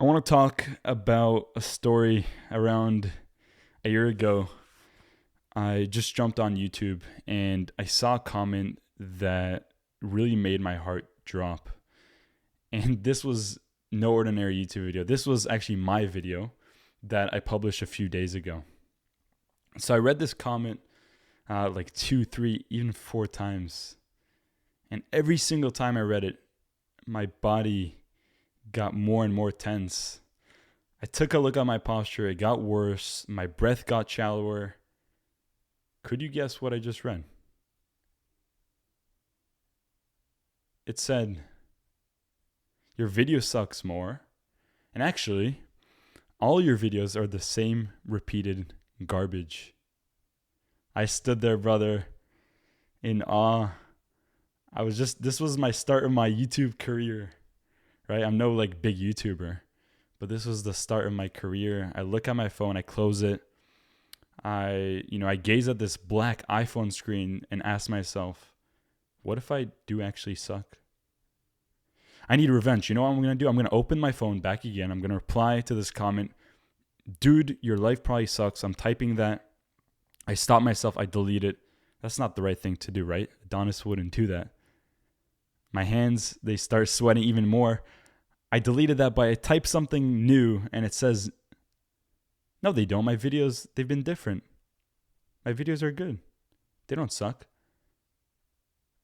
I want to talk about a story around a year ago. I just jumped on YouTube and I saw a comment that really made my heart drop. And this was no ordinary YouTube video. This was actually my video that I published a few days ago. So I read this comment like 2, 3, even 4 times. And every single time I read it, my body got more and more tense. I took a look at my posture. It got worse. My breath got shallower. Could you guess what I just read? It said, your video sucks more. And actually, all your videos are the same repeated garbage. I stood there, brother, in awe. This was my start of my YouTube career, right? I'm no like big YouTuber, but this was the start of my career. I look at my phone, I close it. I gaze at this black iPhone screen and ask myself, what if I do actually suck? I need revenge. You know what I'm going to do? I'm going to open my phone back again. I'm going to reply to this comment. Dude, your life probably sucks. I'm typing that. I stop myself. I delete it. That's not the right thing to do, right? Adonis wouldn't do that. My hands, they start sweating even more. I deleted that, but I type something new and it says, no, they don't. My videos, they've been different. My videos are good. They don't suck.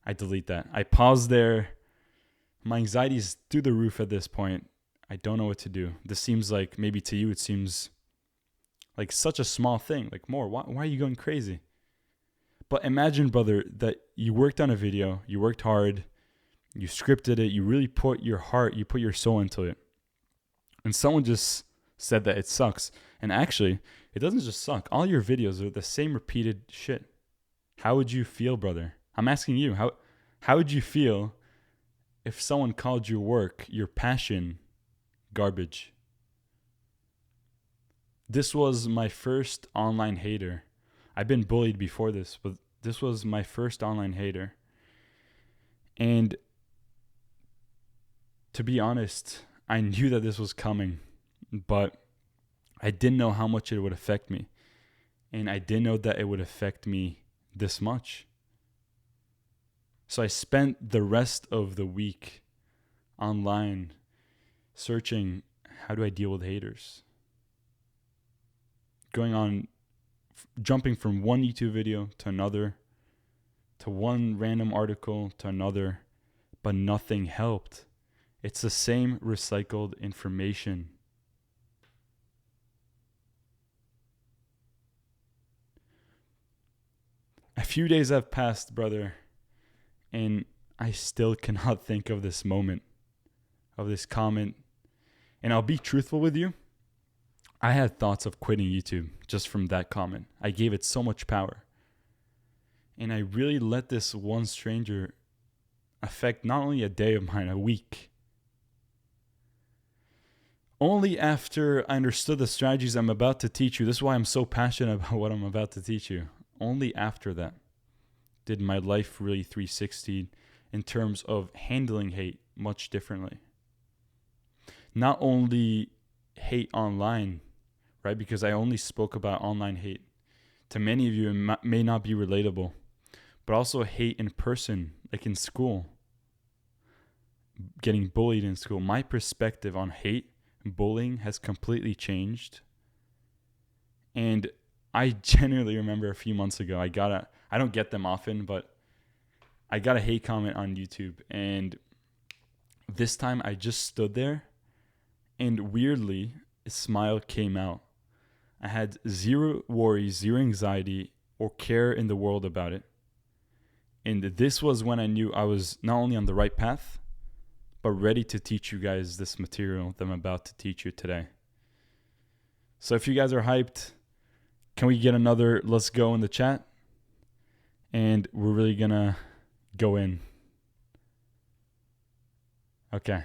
I delete that. I pause there. My anxiety is through the roof at this point. I don't know what to do. This seems like, maybe to you, it seems like such a small thing. Like, more, why are you going crazy? But imagine, brother, that you worked on a video, you worked hard, you scripted it, you really put your heart, you put your soul into it. And someone just said that it sucks. And actually, it doesn't just suck. All your videos are the same repeated shit. How would you feel, brother? I'm asking you, how would you feel if someone called your work, your passion, garbage? This was my first online hater. I've been bullied before this, but this was my first online hater. And to be honest, I knew that this was coming, but I didn't know how much it would affect me. And I didn't know that it would affect me this much. So I spent the rest of the week online searching, how do I deal with haters? Jumping from one YouTube video to another, to one random article to another, but nothing helped. It's the same recycled information. A few days have passed, brother, and I still cannot think of this moment, of this comment. And I'll be truthful with you. I had thoughts of quitting YouTube just from that comment. I gave it so much power. And I really let this one stranger affect not only a day of mine, a week. Only after I understood the strategies I'm about to teach you, this is why I'm so passionate about what I'm about to teach you. Only after that did my life really 360 in terms of handling hate much differently. Not only hate online, right? Because I only spoke about online hate. To many of you, it may not be relatable, but also hate in person, like in school, getting bullied in school. My perspective on hate and bullying has completely changed. And I genuinely remember a few months ago, I don't get them often, but I got a hate comment on YouTube. And this time I just stood there and weirdly, a smile came out. I had zero worries, zero anxiety or care in the world about it. And this was when I knew I was not only on the right path, but ready to teach you guys this material that I'm about to teach you today. So if you guys are hyped, can we get another let's go in the chat? And we're really gonna go in. Okay.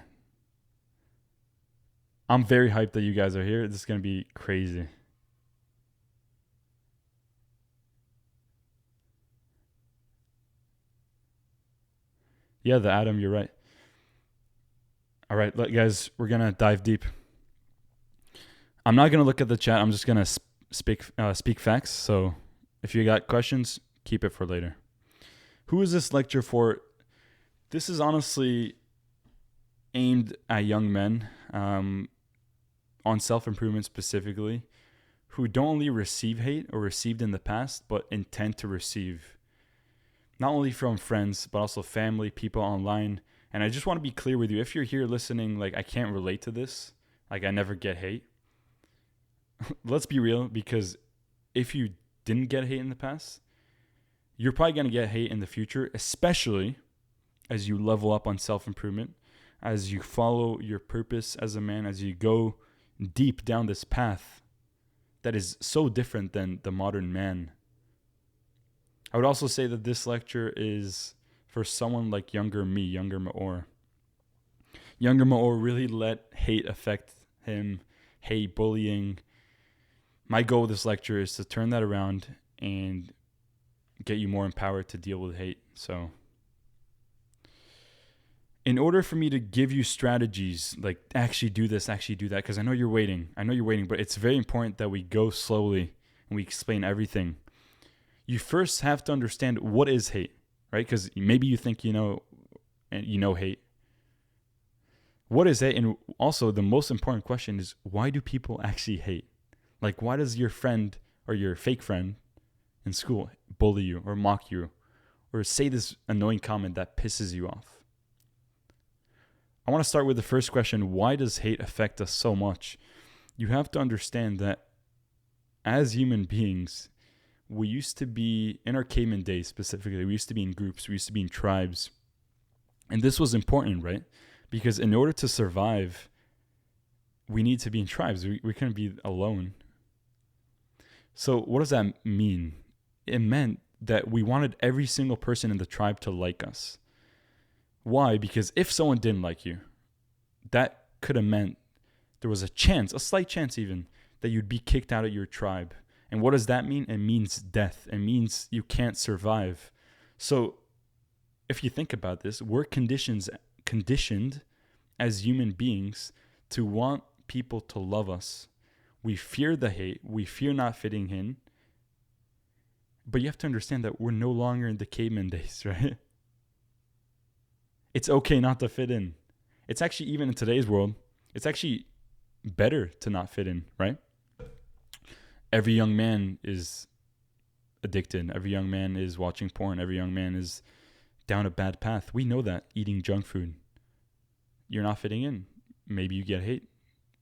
I'm very hyped that you guys are here. This is gonna be crazy. Yeah, the Adam, you're right. All right, guys, we're gonna dive deep. I'm not going to look at the chat. I'm just going to speak facts. So if you got questions, keep it for later. Who is this lecture for? This is honestly aimed at young men, on self-improvement specifically, who don't only receive hate or received in the past, but intend to receive. Not only from friends, but also family, people online. And I just want to be clear with you. If you're here listening, like, I can't relate to this. Like, I never get hate. Let's be real, because if you didn't get hate in the past, you're probably going to get hate in the future, especially as you level up on self-improvement, as you follow your purpose as a man, as you go deep down this path that is so different than the modern man. I would also say that this lecture is for someone like younger me, younger Maor. Younger Maor really let hate affect him, hate, bullying. My goal with this lecture is to turn that around and get you more empowered to deal with hate. So in order for me to give you strategies, like actually do this, actually do that, because I know you're waiting, but it's very important that we go slowly and we explain everything. You first have to understand what is hate, right? Because maybe you think you know hate. What is hate? And also the most important question is, why do people actually hate? Like, why does your friend or your fake friend in school bully you or mock you or say this annoying comment that pisses you off? I want to start with the first question. Why does hate affect us so much? You have to understand that as human beings, we used to be, in our caveman days specifically, we used to be in groups, we used to be in tribes. And this was important, right? Because in order to survive, we need to be in tribes. We couldn't be alone. So what does that mean? It meant that we wanted every single person in the tribe to like us. Why? Because if someone didn't like you, that could have meant there was a chance, a slight chance even, that you'd be kicked out of your tribe. And what does that mean? It means death. It means you can't survive. So if you think about this, we're conditioned as human beings to want people to love us. We fear the hate. We fear not fitting in. But you have to understand that we're no longer in the caveman days, right? It's okay not to fit in. It's actually, even in today's world, it's actually better to not fit in, right? Every young man is addicted. Every young man is watching porn. Every young man is down a bad path. We know that, eating junk food. You're not fitting in. Maybe you get hate.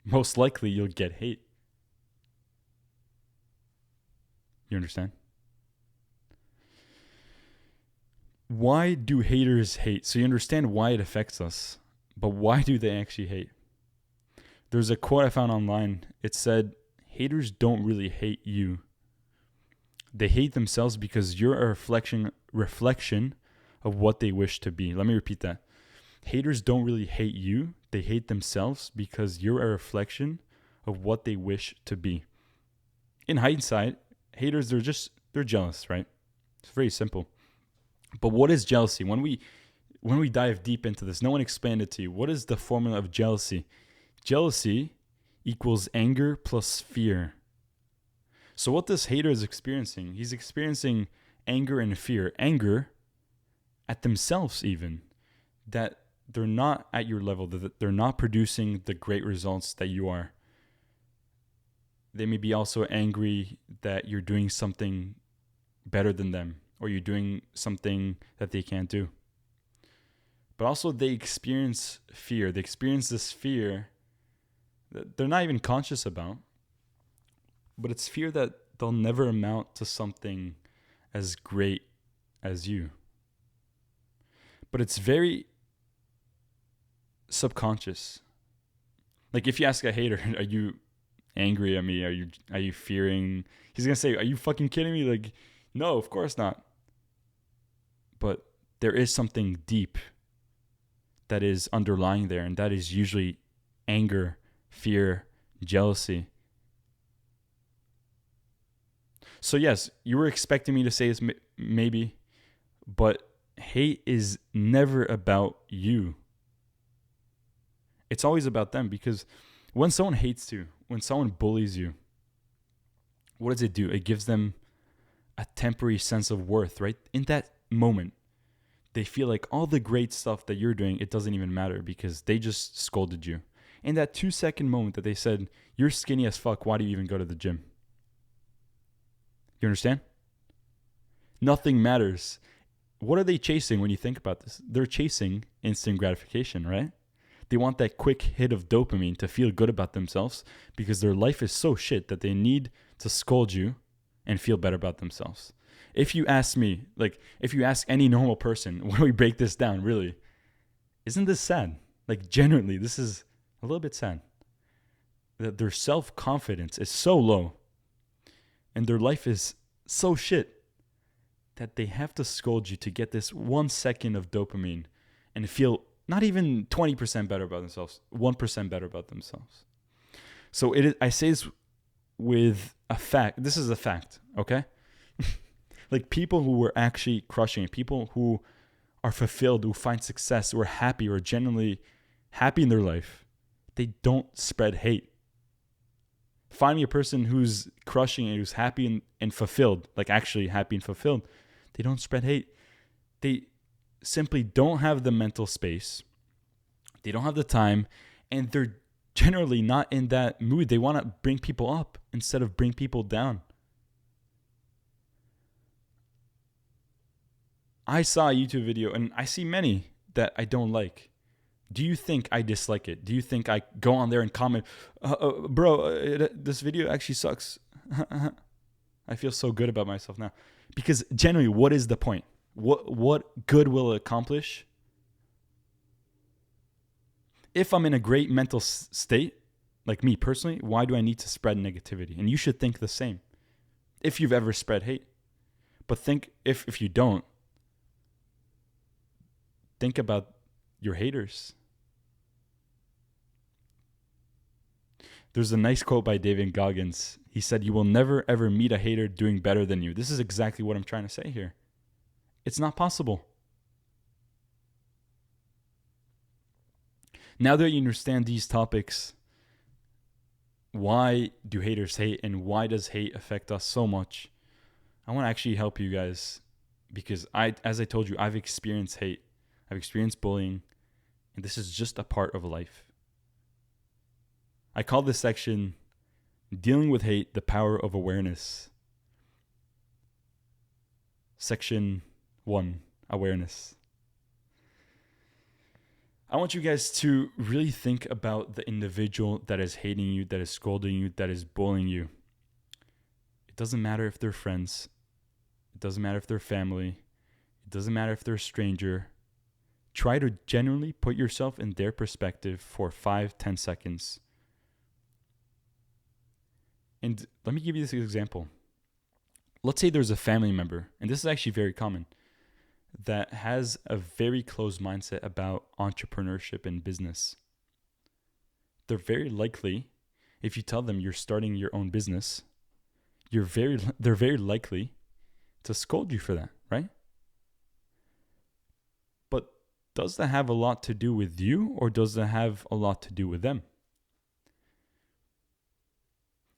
Most likely you'll get hate. You understand? Why do haters hate? So you understand why it affects us, but why do they actually hate? There's a quote I found online. It said, haters don't really hate you. They hate themselves because you're a reflection of what they wish to be. Let me repeat that. Haters don't really hate you. They hate themselves because you're a reflection of what they wish to be. In hindsight, haters, they're jealous, right? It's very simple. But what is jealousy? When we dive deep into this, no one explained it to you. What is the formula of jealousy? Jealousy equals anger plus fear. So what this hater is experiencing, he's experiencing anger and fear. Anger at themselves even, that they're not at your level, that they're not producing the great results that you are. They may be also angry that you're doing something better than them, or you're doing something that they can't do. But also they experience fear. They experience this fear that they're not even conscious about, but it's fear that they'll never amount to something as great as you. But it's very subconscious. Like if you ask a hater, are you angry at me? Are you fearing? He's going to say, are you fucking kidding me? Like, no, of course not. But there is something deep that is underlying there, and that is usually anger, fear, jealousy. So yes, you were expecting me to say this maybe, but hate is never about you. It's always about them, because When someone hates you, when someone bullies you, what does it do? It gives them a temporary sense of worth, right? In that moment, they feel like all the great stuff that you're doing, it doesn't even matter because they just scolded you. In that 2-second moment that they said, you're skinny as fuck, why do you even go to the gym? You understand? Nothing matters. What are they chasing when you think about this? They're chasing instant gratification, right? They want that quick hit of dopamine to feel good about themselves because their life is so shit that they need to scold you and feel better about themselves. If you ask me, like if you ask any normal person, when we break this down, really, isn't this sad? Like genuinely, this is a little bit sad. That their self-confidence is so low and their life is so shit that they have to scold you to get this 1 second of dopamine and feel not even 20% better about themselves, 1% better about themselves. So it is, I say this with a fact. This is a fact, okay? Like people who were actually crushing it, people who are fulfilled, who find success, who are happy, or genuinely happy in their life, they don't spread hate. Find me a person who's crushing it, who's happy and fulfilled, like actually happy and fulfilled. They don't spread hate. They simply don't have the mental space. They don't have the time, and they're generally not in that mood. They want to bring people up instead of bring people down. I saw a YouTube video, and I see many that I don't like. Do you think I dislike it? Do you think I go on there and comment, this video actually sucks? I feel so good about myself now. Because generally, what is the point? What good will it accomplish? If I'm in a great mental state, like me personally, why do I need to spread negativity? And you should think the same. If you've ever spread hate. But think, if you don't, think about your haters. There's a nice quote by David Goggins. He said, "You will never ever meet a hater doing better than you." This is exactly what I'm trying to say here. It's not possible. Now that you understand these topics, why do haters hate and why does hate affect us so much? I want to actually help you guys because as I told you, I've experienced hate. I've experienced bullying, and this is just a part of life. I call this section Dealing with Hate, the Power of Awareness. Section 1, Awareness. I want you guys to really think about the individual that is hating you, that is scolding you, that is bullying you. It doesn't matter if they're friends. It doesn't matter if they're family. It doesn't matter if they're a stranger. Try to genuinely put yourself in their perspective for 5-10 seconds. And let me give you this example. Let's say there's a family member, and this is actually very common, that has a very closed mindset about entrepreneurship and business. They're very likely, if you tell them you're starting your own business, they're very likely to scold you for that, right? But does that have a lot to do with you, or does that have a lot to do with them?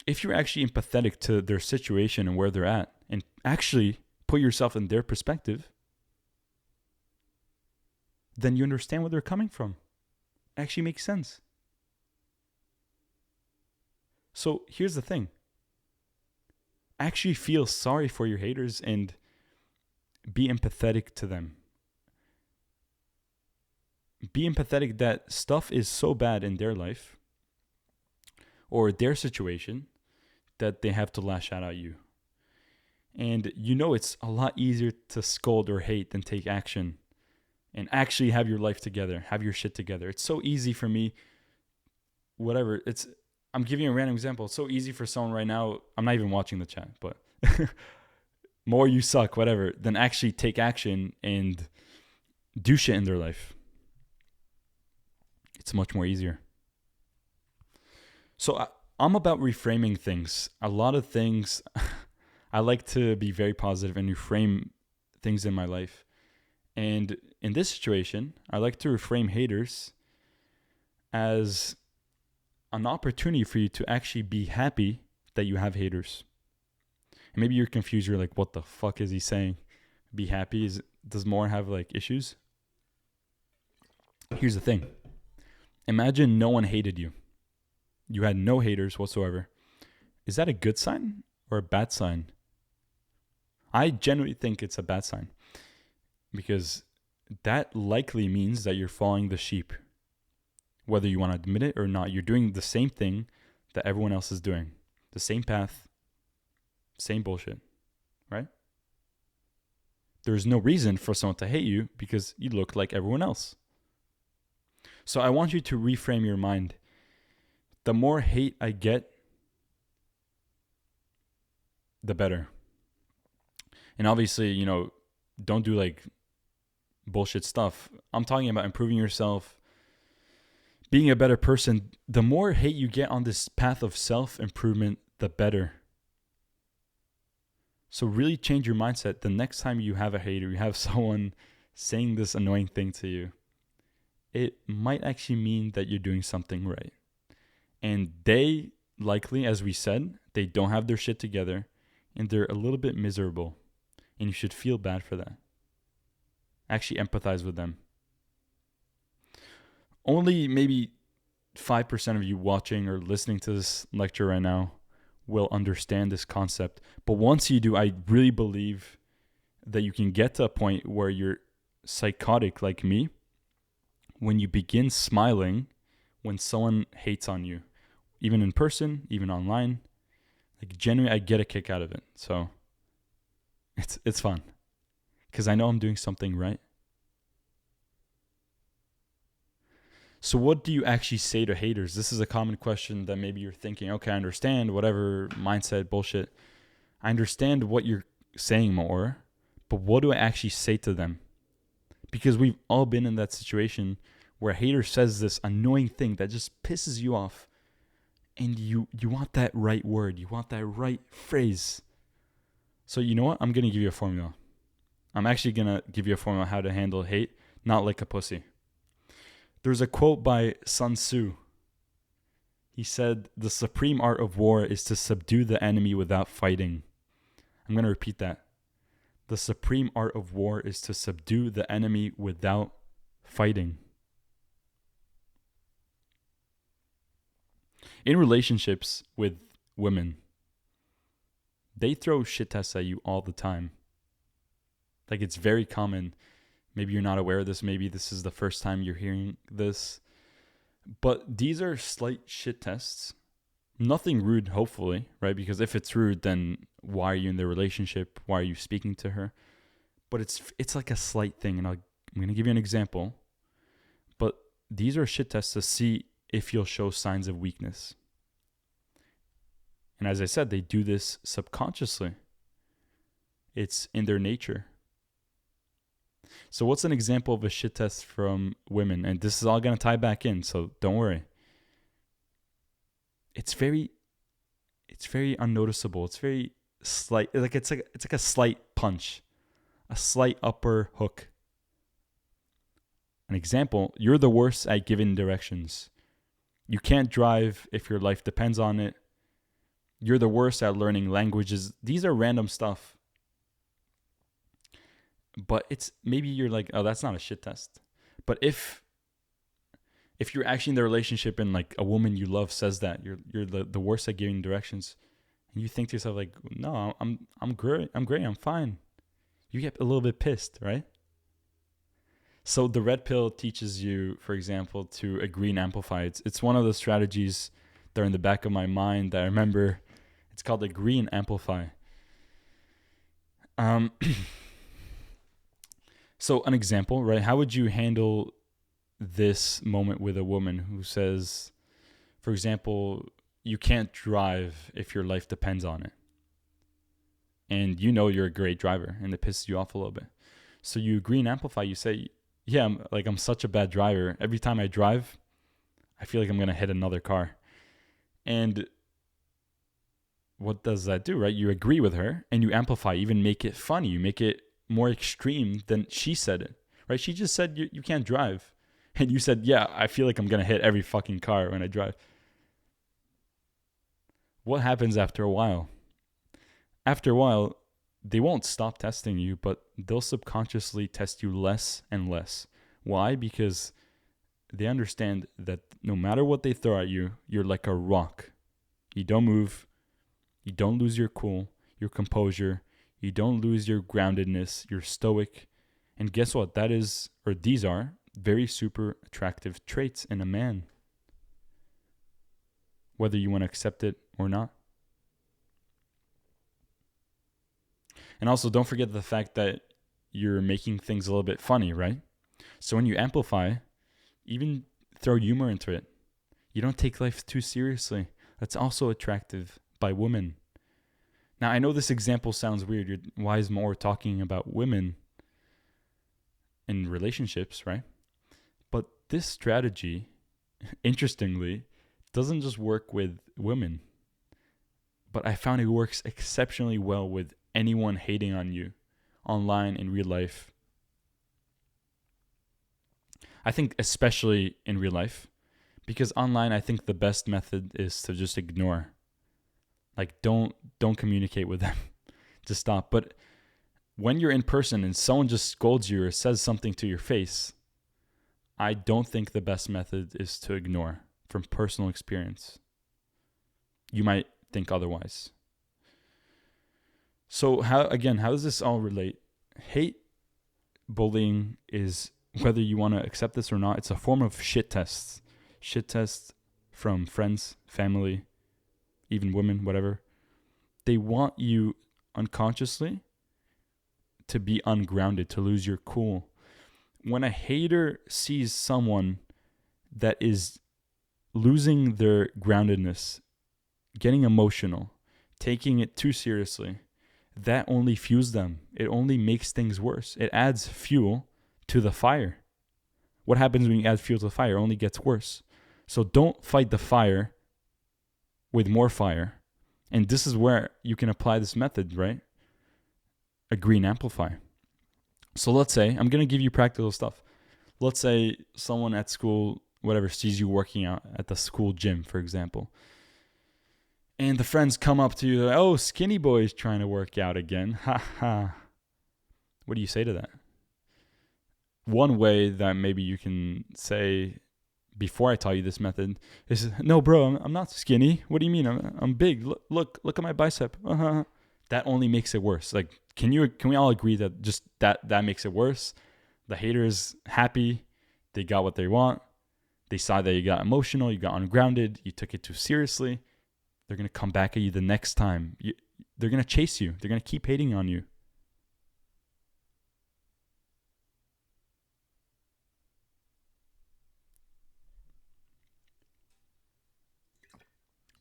If you're actually empathetic to their situation and where they're at, and actually put yourself in their perspective, then you understand where they're coming from. It actually makes sense. So here's the thing. Actually feel sorry for your haters and be empathetic to them. Be empathetic that stuff is so bad in their life or their situation that they have to lash out at you. And you know it's a lot easier to scold or hate than take action and actually have your life together, have your shit together. It's so easy for me, I'm giving you a random example. It's so easy for someone right now, I'm not even watching the chat, but more you suck, whatever, than actually take action and do shit in their life. It's much more easier. So I'm about reframing things. A lot of things, I like to be very positive and reframe things in my life. And in this situation, I like to reframe haters as an opportunity for you to actually be happy that you have haters. And maybe you're confused. You're like, what the fuck is he saying? Be happy? Does more have like issues? Here's the thing. Imagine no one hated you. You had no haters whatsoever. Is that a good sign or a bad sign? I genuinely think it's a bad sign, because that likely means that you're following the sheep. Whether you want to admit it or not, you're doing the same thing that everyone else is doing. The same path, same bullshit, right? There's no reason for someone to hate you because you look like everyone else. So I want you to reframe your mind. The more hate I get, the better. And obviously, don't do like bullshit stuff. I'm talking about improving yourself, being a better person. The more hate you get on this path of self-improvement, the better. So really change your mindset. The next time you have a hater, you have someone saying this annoying thing to you, it might actually mean that you're doing something right. And they likely, as we said, they don't have their shit together and they're a little bit miserable. And you should feel bad for that. Actually empathize with them. Only maybe 5% of you watching or listening to this lecture right now will understand this concept. But once you do, I really believe that you can get to a point where you're psychotic like me, when you begin smiling when someone hates on you, even in person, even online. Like genuinely, I get a kick out of it. So it's fun because I know I'm doing something right. So what do you actually say to haters? This is a common question that maybe you're thinking, okay, I understand, whatever, mindset, bullshit. I understand what you're saying more, but what do I actually say to them? Because we've all been in that situation where a hater says this annoying thing that just pisses you off. And you want that right word. You want that right phrase. So you know what? I'm going to give you a formula. I'm actually going to give you a formula how to handle hate, not like a pussy. There's a quote by Sun Tzu. He said, "The supreme art of war is to subdue the enemy without fighting." I'm going to repeat that. The supreme art of war is to subdue the enemy without fighting. In relationships with women, they throw shit tests at you all the time. Like, it's very common. Maybe you're not aware of this. Maybe this is the first time you're hearing this. But these are slight shit tests. Nothing rude, hopefully, right? Because if it's rude, then why are you in the relationship? Why are you speaking to her? But it's like a slight thing. And I'm going to give you an example. But these are shit tests to see if you'll show signs of weakness. And as I said, they do this subconsciously. It's in their nature. So what's an example of a shit test from women? And this is all going to tie back in, so don't worry. It's very unnoticeable. It's very slight. It's like a slight punch, a slight upper hook. An example, you're the worst at giving directions. You can't drive if your life depends on it. You're the worst at learning languages. These are random stuff. But it's maybe you're like, oh, that's not a shit test. But if you're actually in the relationship and like a woman you love says that you're the worst at giving directions, and you think to yourself like, no, I'm great, I'm fine. You get a little bit pissed, right? So the red pill teaches you, for example, to agree and amplify. It's one of the strategies that are in the back of my mind that I remember. It's called agree and amplify. So an example, right? How would you handle this moment with a woman who says, for example, you can't drive if your life depends on it. And you know you're a great driver and it pisses you off a little bit. So you agree and amplify. You say, yeah, I'm such a bad driver. Every time I drive, I feel like I'm going to hit another car. And what does that do, right? You agree with her and you amplify, even make it funny. You make it more extreme than she said it, right? She just said you can't drive. And you said, yeah, I feel like I'm going to hit every fucking car when I drive. What happens after a while? After a while, they won't stop testing you, but they'll subconsciously test you less and less. Why? Because they understand that no matter what they throw at you, you're like a rock. You don't move. You don't lose your cool, your composure. You don't lose your groundedness. You're stoic. And guess what? These are very super attractive traits in a man, whether you want to accept it or not. And also, don't forget the fact that you're making things a little bit funny, right? So when you amplify, even throw humor into it. You don't take life too seriously. That's also attractive by women. Now, I know this example sounds weird. Why is more talking about women in relationships, right? But this strategy, interestingly, doesn't just work with women, but I found it works exceptionally well with anyone hating on you online in real life. I think especially in real life, because online I think the best method is to just ignore. Like don't communicate with them. Just stop. But when you're in person and someone just scolds you or says something to your face, I don't think the best method is to ignore from personal experience. You might think otherwise. So how does this all relate? Hate bullying is, whether you want to accept this or not, it's a form of shit tests. Shit tests from friends, family, even women, whatever. They want you unconsciously to be ungrounded, to lose your cool. When a hater sees someone that is losing their groundedness, getting emotional, taking it too seriously, that only fuels them. It only makes things worse. It adds fuel to the fire. What happens when you add fuel to the fire? It only gets worse. So don't fight the fire with more fire. And this is where you can apply this method, right? Agree and amplify. So let's say, I'm going to give you practical stuff. Let's say someone at school, whatever, sees you working out at the school gym, for example. And the friends come up to you, like, oh, skinny boy's trying to work out again. Ha ha. What do you say to that? One way that maybe you can say, before I tell you this method, is, no, bro, I'm not skinny. What do you mean? I'm big. Look at my bicep. Uh-huh. That only makes it worse. Like, can we all agree that just that makes it worse? The hater is happy. They got what they want. They saw that you got emotional, you got ungrounded, you took it too seriously. They're going to come back at you the next time. They're going to chase you. They're going to keep hating on you.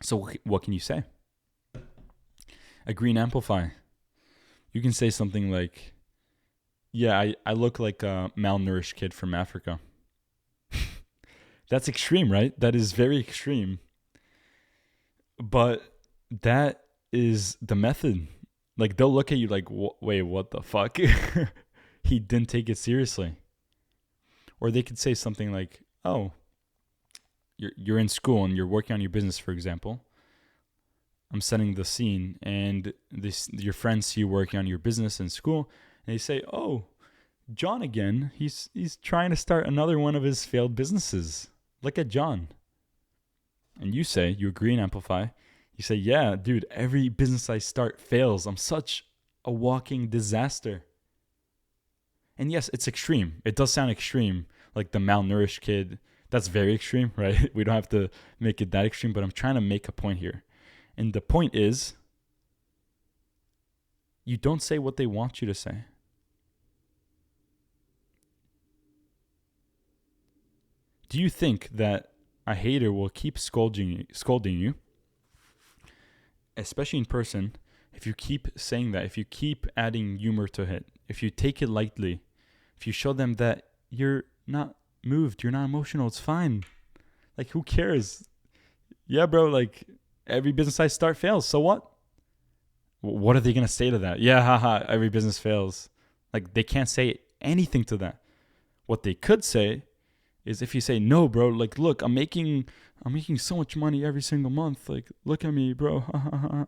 So what can you say? Agree and amplify. You can say something like, yeah, I look like a malnourished kid from Africa. That's extreme, right? That is very extreme. But that is the method. Like, they'll look at you like, wait, what the fuck? He didn't take it seriously. Or they could say something like, oh, you're in school and you're working on your business, for example. I'm setting the scene, and your friends see you working on your business in school, and they say, oh, John again. He's trying to start another one of his failed businesses. Look at John. And you agree and amplify. You say, yeah, dude, every business I start fails. I'm such a walking disaster. And yes, it's extreme. It does sound extreme, like the malnourished kid. That's very extreme, right? We don't have to make it that extreme, but I'm trying to make a point here. And the point is, you don't say what they want you to say. Do you think that a hater will keep scolding you, especially in person, if you keep saying that, if you keep adding humor to it, if you take it lightly, if you show them that you're not moved, you're not emotional, it's fine. Like, who cares? Yeah, bro, like, every business I start fails, so what? What are they going to say to that? Yeah, haha, every business fails. Like, they can't say anything to that. What they could say is if you say, no, bro, like, look, I'm making so much money every single month. Like, look at me, bro.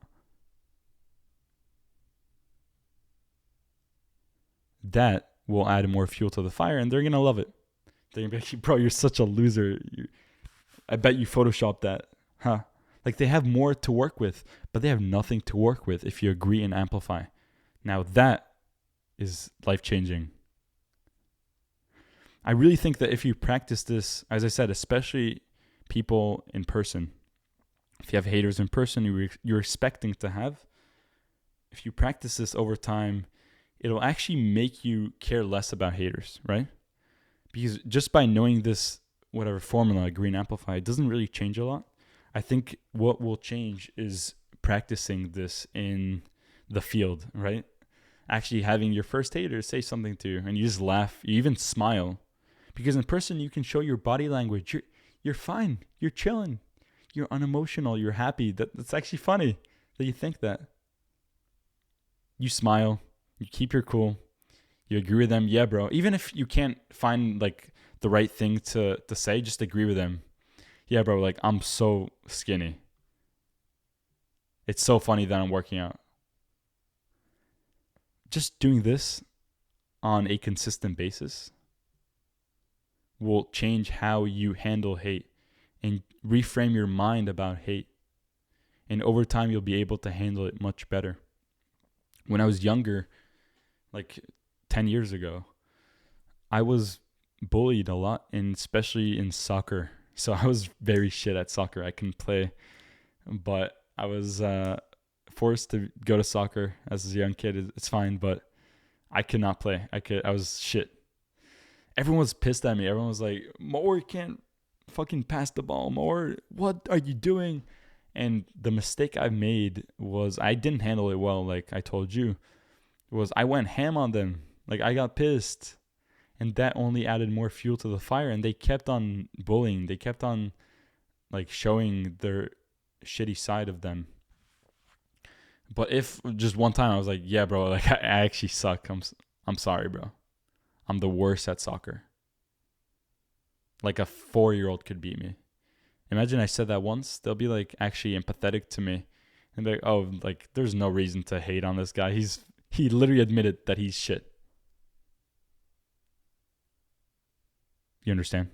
That will add more fuel to the fire, and they're going to love it. They're going to be like, bro, you're such a loser. I bet you photoshopped that. Huh? Like, they have more to work with, but they have nothing to work with if you agree and amplify. Now, that is life-changing. I really think that if you practice this, as I said, especially people in person, if you have haters in person you're expecting to have, if you practice this over time, it'll actually make you care less about haters, right? Because just by knowing this, whatever formula, agree and amplify, it doesn't really change a lot. I think what will change is practicing this in the field, right? Actually having your first hater say something to you and you just laugh, you even smile. Because in person, you can show your body language. You're fine. You're chilling. You're unemotional. You're happy. That's actually funny that you think that. You smile. You keep your cool. You agree with them. Yeah, bro. Even if you can't find like the right thing to say, just agree with them. Yeah, bro. Like, I'm so skinny. It's so funny that I'm working out. Just doing this on a consistent basis will change how you handle hate and reframe your mind about hate. And over time, you'll be able to handle it much better. When I was younger, like 10 years ago, I was bullied a lot, and especially in soccer. So I was very shit at soccer. I couldn't play, but I was forced to go to soccer as a young kid. It's fine, but I could not play. I was shit. Everyone was pissed at me. Everyone was like, Moore, you can't fucking pass the ball. Moore, what are you doing? And the mistake I made was I didn't handle it well, like I told you. Was I went ham on them. Like, I got pissed. And that only added more fuel to the fire. And they kept on bullying. They kept on like showing their shitty side of them. But if just one time I was like, yeah, bro, like I actually suck. I'm sorry, bro. I'm the worst at soccer. Like a 4-year-old could beat me. Imagine I said that once. They'll be like actually empathetic to me. And be like, oh, like there's no reason to hate on this guy. He literally admitted that he's shit. You understand?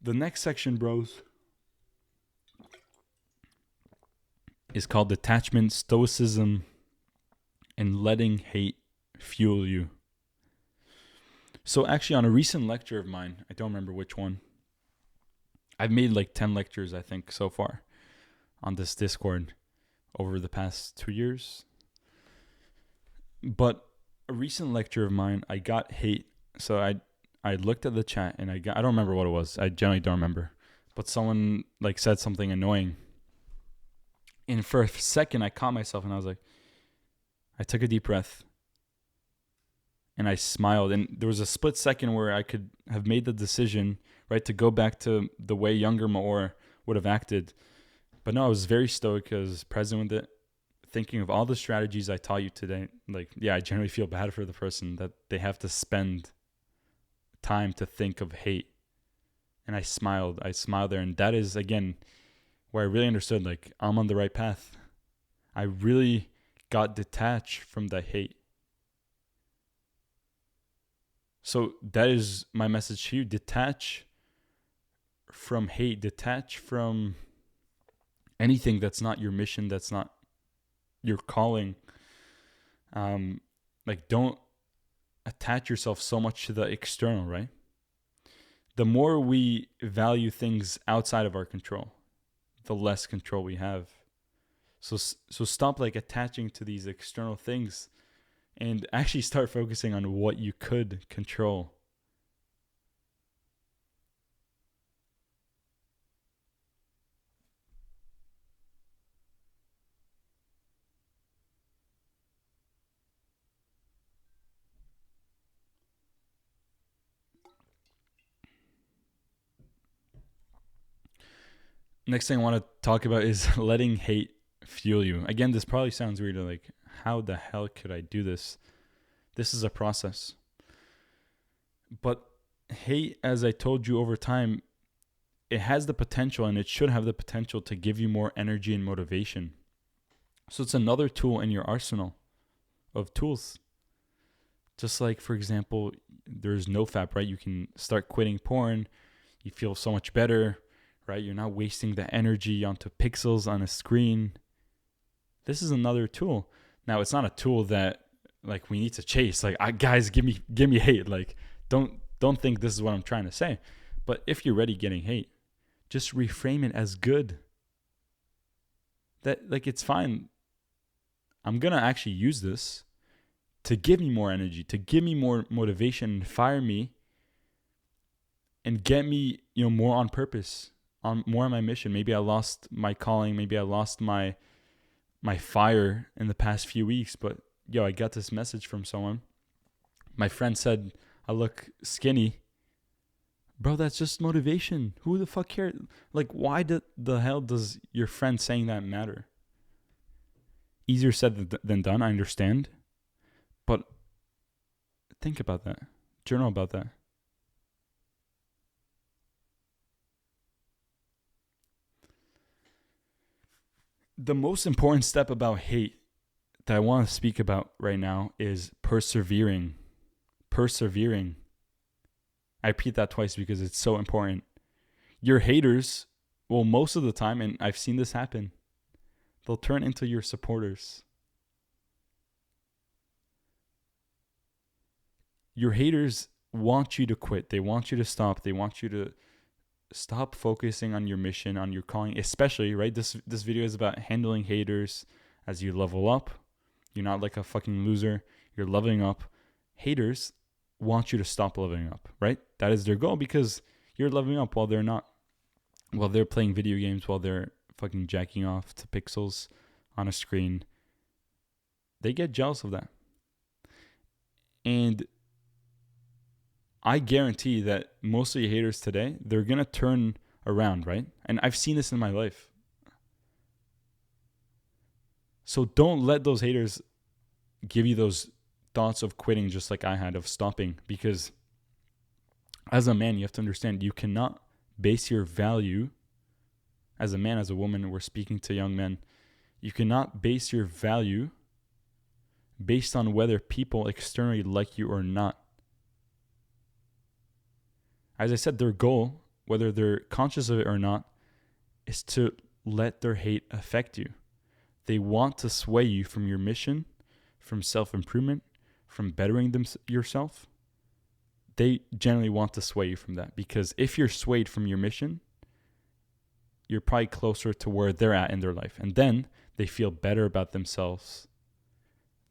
The next section, bros, is called detachment, stoicism, and letting hate fuel you. So actually on a recent lecture of mine, I don't remember which one, I've made like 10 lectures, I think, so far on this Discord over the past 2 years. But a recent lecture of mine, I got hate. So I looked at the chat and I don't remember what it was. I generally don't remember. But someone like said something annoying. And for a second, I caught myself and I was like, I took a deep breath and I smiled. And there was a split second where I could have made the decision, right, to go back to the way younger Maor would have acted. But no, I was very stoic. I was present with it, thinking of all the strategies I taught you today. Like, yeah, I generally feel bad for the person that they have to spend time to think of hate. And I smiled there. And that is, again, where I really understood, like, I'm on the right path. I really got detached from the hate. So that is my message to you. Detach from hate. Detach from anything that's not your mission, that's not your calling. Like, don't attach yourself so much to the external, right? The more we value things outside of our control, the less control we have. So stop like attaching to these external things and actually start focusing on what you could control. Next thing I want to talk about is letting hate fuel you. Again, this probably sounds weird. Like, how the hell could I do this? This is a process. But hate, as I told you over time, it has the potential, and it should have the potential to give you more energy and motivation. So it's another tool in your arsenal of tools. Just like, for example, there's NoFap, right? You can start quitting porn. You feel so much better, right? You're not wasting the energy onto pixels on a screen. This is another tool. Now, it's not a tool that like we need to chase. Like, guys, give me hate. Like, don't think this is what I'm trying to say. But if you're already getting hate, just reframe it as good. That, like, it's fine. I'm gonna actually use this to give me more energy, to give me more motivation, and fire me, and get me, more on purpose, more on my mission. Maybe I lost my calling. Maybe I lost my fire in the past few weeks. But I got this message from someone. My friend said I look skinny. Bro, that's just motivation. Who the fuck cares? Like, why the hell does your friend saying that matter? Easier said than done, I understand. But think about that. Journal about that. The most important step about hate that I want to speak about right now is persevering. Persevering. I repeat that twice because it's so important. Your haters, well, most of the time, and I've seen this happen, they'll turn into your supporters. Your haters want you to quit. They want you to stop. They want you to stop focusing on your mission, on your calling, especially, right? This video is about handling haters as you level up. You're not like a fucking loser. You're leveling up. Haters want you to stop leveling up, right? That is their goal, because you're leveling up while they're not. While they're playing video games, while they're fucking jacking off to pixels on a screen. They get jealous of that. And I guarantee that most of your haters today, they're going to turn around, right? And I've seen this in my life. So don't let those haters give you those thoughts of quitting, just like I had, of stopping. Because as a man, you have to understand, you cannot base your value as a man, as a woman. We're speaking to young men. You cannot base your value based on whether people externally like you or not. As I said, their goal, whether they're conscious of it or not, is to let their hate affect you. They want to sway you from your mission, from self-improvement, from bettering yourself. They generally want to sway you from that, because if you're swayed from your mission, you're probably closer to where they're at in their life. And then they feel better about themselves.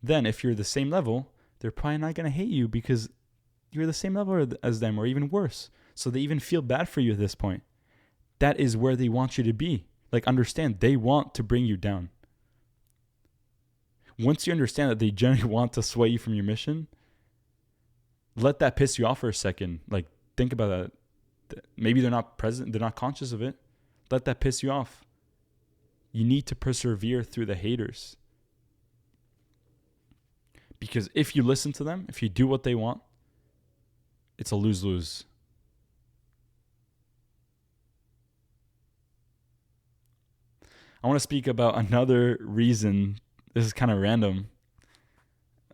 Then if you're the same level, they're probably not going to hate you because you're the same level as them, or even worse. So they even feel bad for you at this point. That is where they want you to be. Like, understand, they want to bring you down. Once you understand that they generally want to sway you from your mission, let that piss you off for a second. Like, think about that. Maybe they're not present, they're not conscious of it. Let that piss you off. You need to persevere through the haters. Because if you listen to them, if you do what they want, it's a lose-lose. I want to speak about another reason. This is kind of random,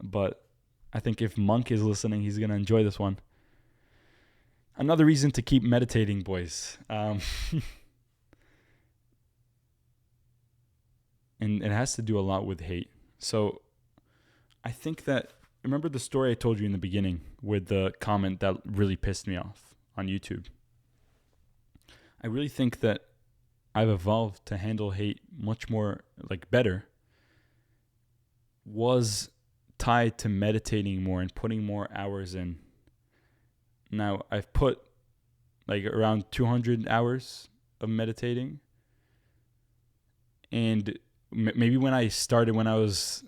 but I think if Monk is listening, he's going to enjoy this one. Another reason to keep meditating, boys. And it has to do a lot with hate. So I think that, remember the story I told you in the beginning with the comment that really pissed me off on YouTube? I really think that I've evolved to handle hate much more, like, better, was tied to meditating more and putting more hours in. Now, I've put like around 200 hours of meditating. And maybe when I started, when I was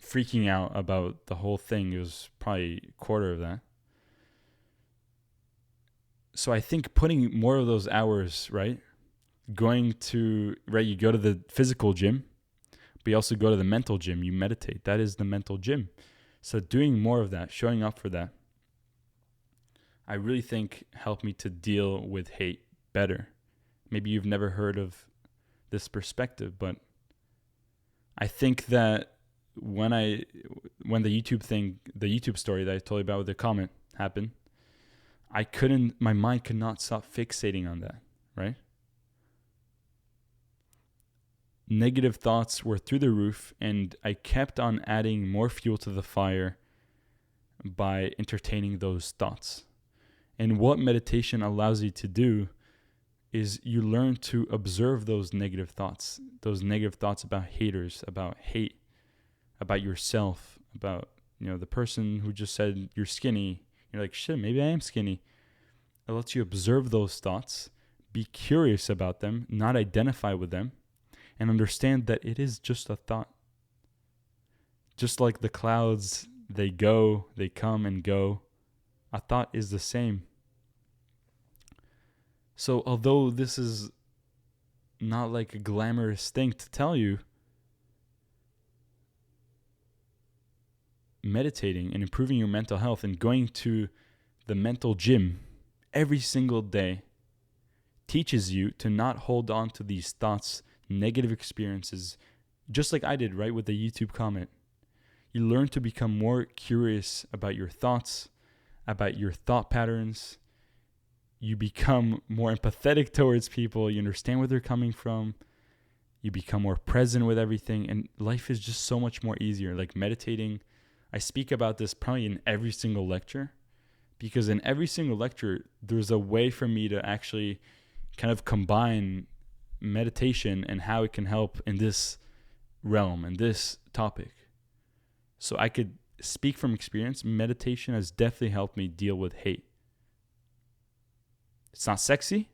freaking out about the whole thing, it was probably a quarter of that. So I think putting more of those hours, right? You go to the physical gym, but you also go to the mental gym. You meditate. That is the mental gym. So doing more of that, showing up for that. I really think helped me to deal with hate better. Maybe you've never heard of this perspective, but I think that when the YouTube story that I told you about with the comment happened, my mind could not stop fixating on that, right? Negative thoughts were through the roof, and I kept on adding more fuel to the fire by entertaining those thoughts. And what meditation allows you to do is you learn to observe those negative thoughts about haters, about hate, about yourself, about, the person who just said you're skinny. You're like, shit, maybe I am skinny. It lets you observe those thoughts, be curious about them, not identify with them, and understand that it is just a thought. Just like the clouds, they come and go. A thought is the same. So although this is not like a glamorous thing to tell you, meditating and improving your mental health and going to the mental gym every single day teaches you to not hold on to these thoughts, negative experiences, just like I did, right, with the YouTube comment. You learn to become more curious about your thoughts, about your thought patterns. You become more empathetic towards people. You understand where they're coming from. You become more present with everything. And life is just so much more easier. Like meditating, I speak about this probably in every single lecture, because in every single lecture, there's a way for me to actually kind of combine meditation and how it can help in this realm and this topic. So I could speak from experience. Meditation has definitely helped me deal with hate. It's not sexy,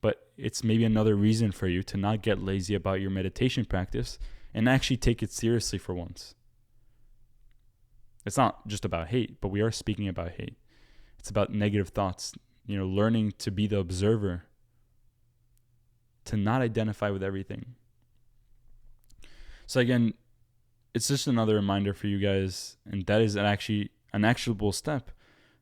but it's maybe another reason for you to not get lazy about your meditation practice and actually take it seriously for once. It's not just about hate, but we are speaking about hate. It's about negative thoughts, learning to be the observer, to not identify with everything. So again, it's just another reminder for you guys, and that is actually an actionable step.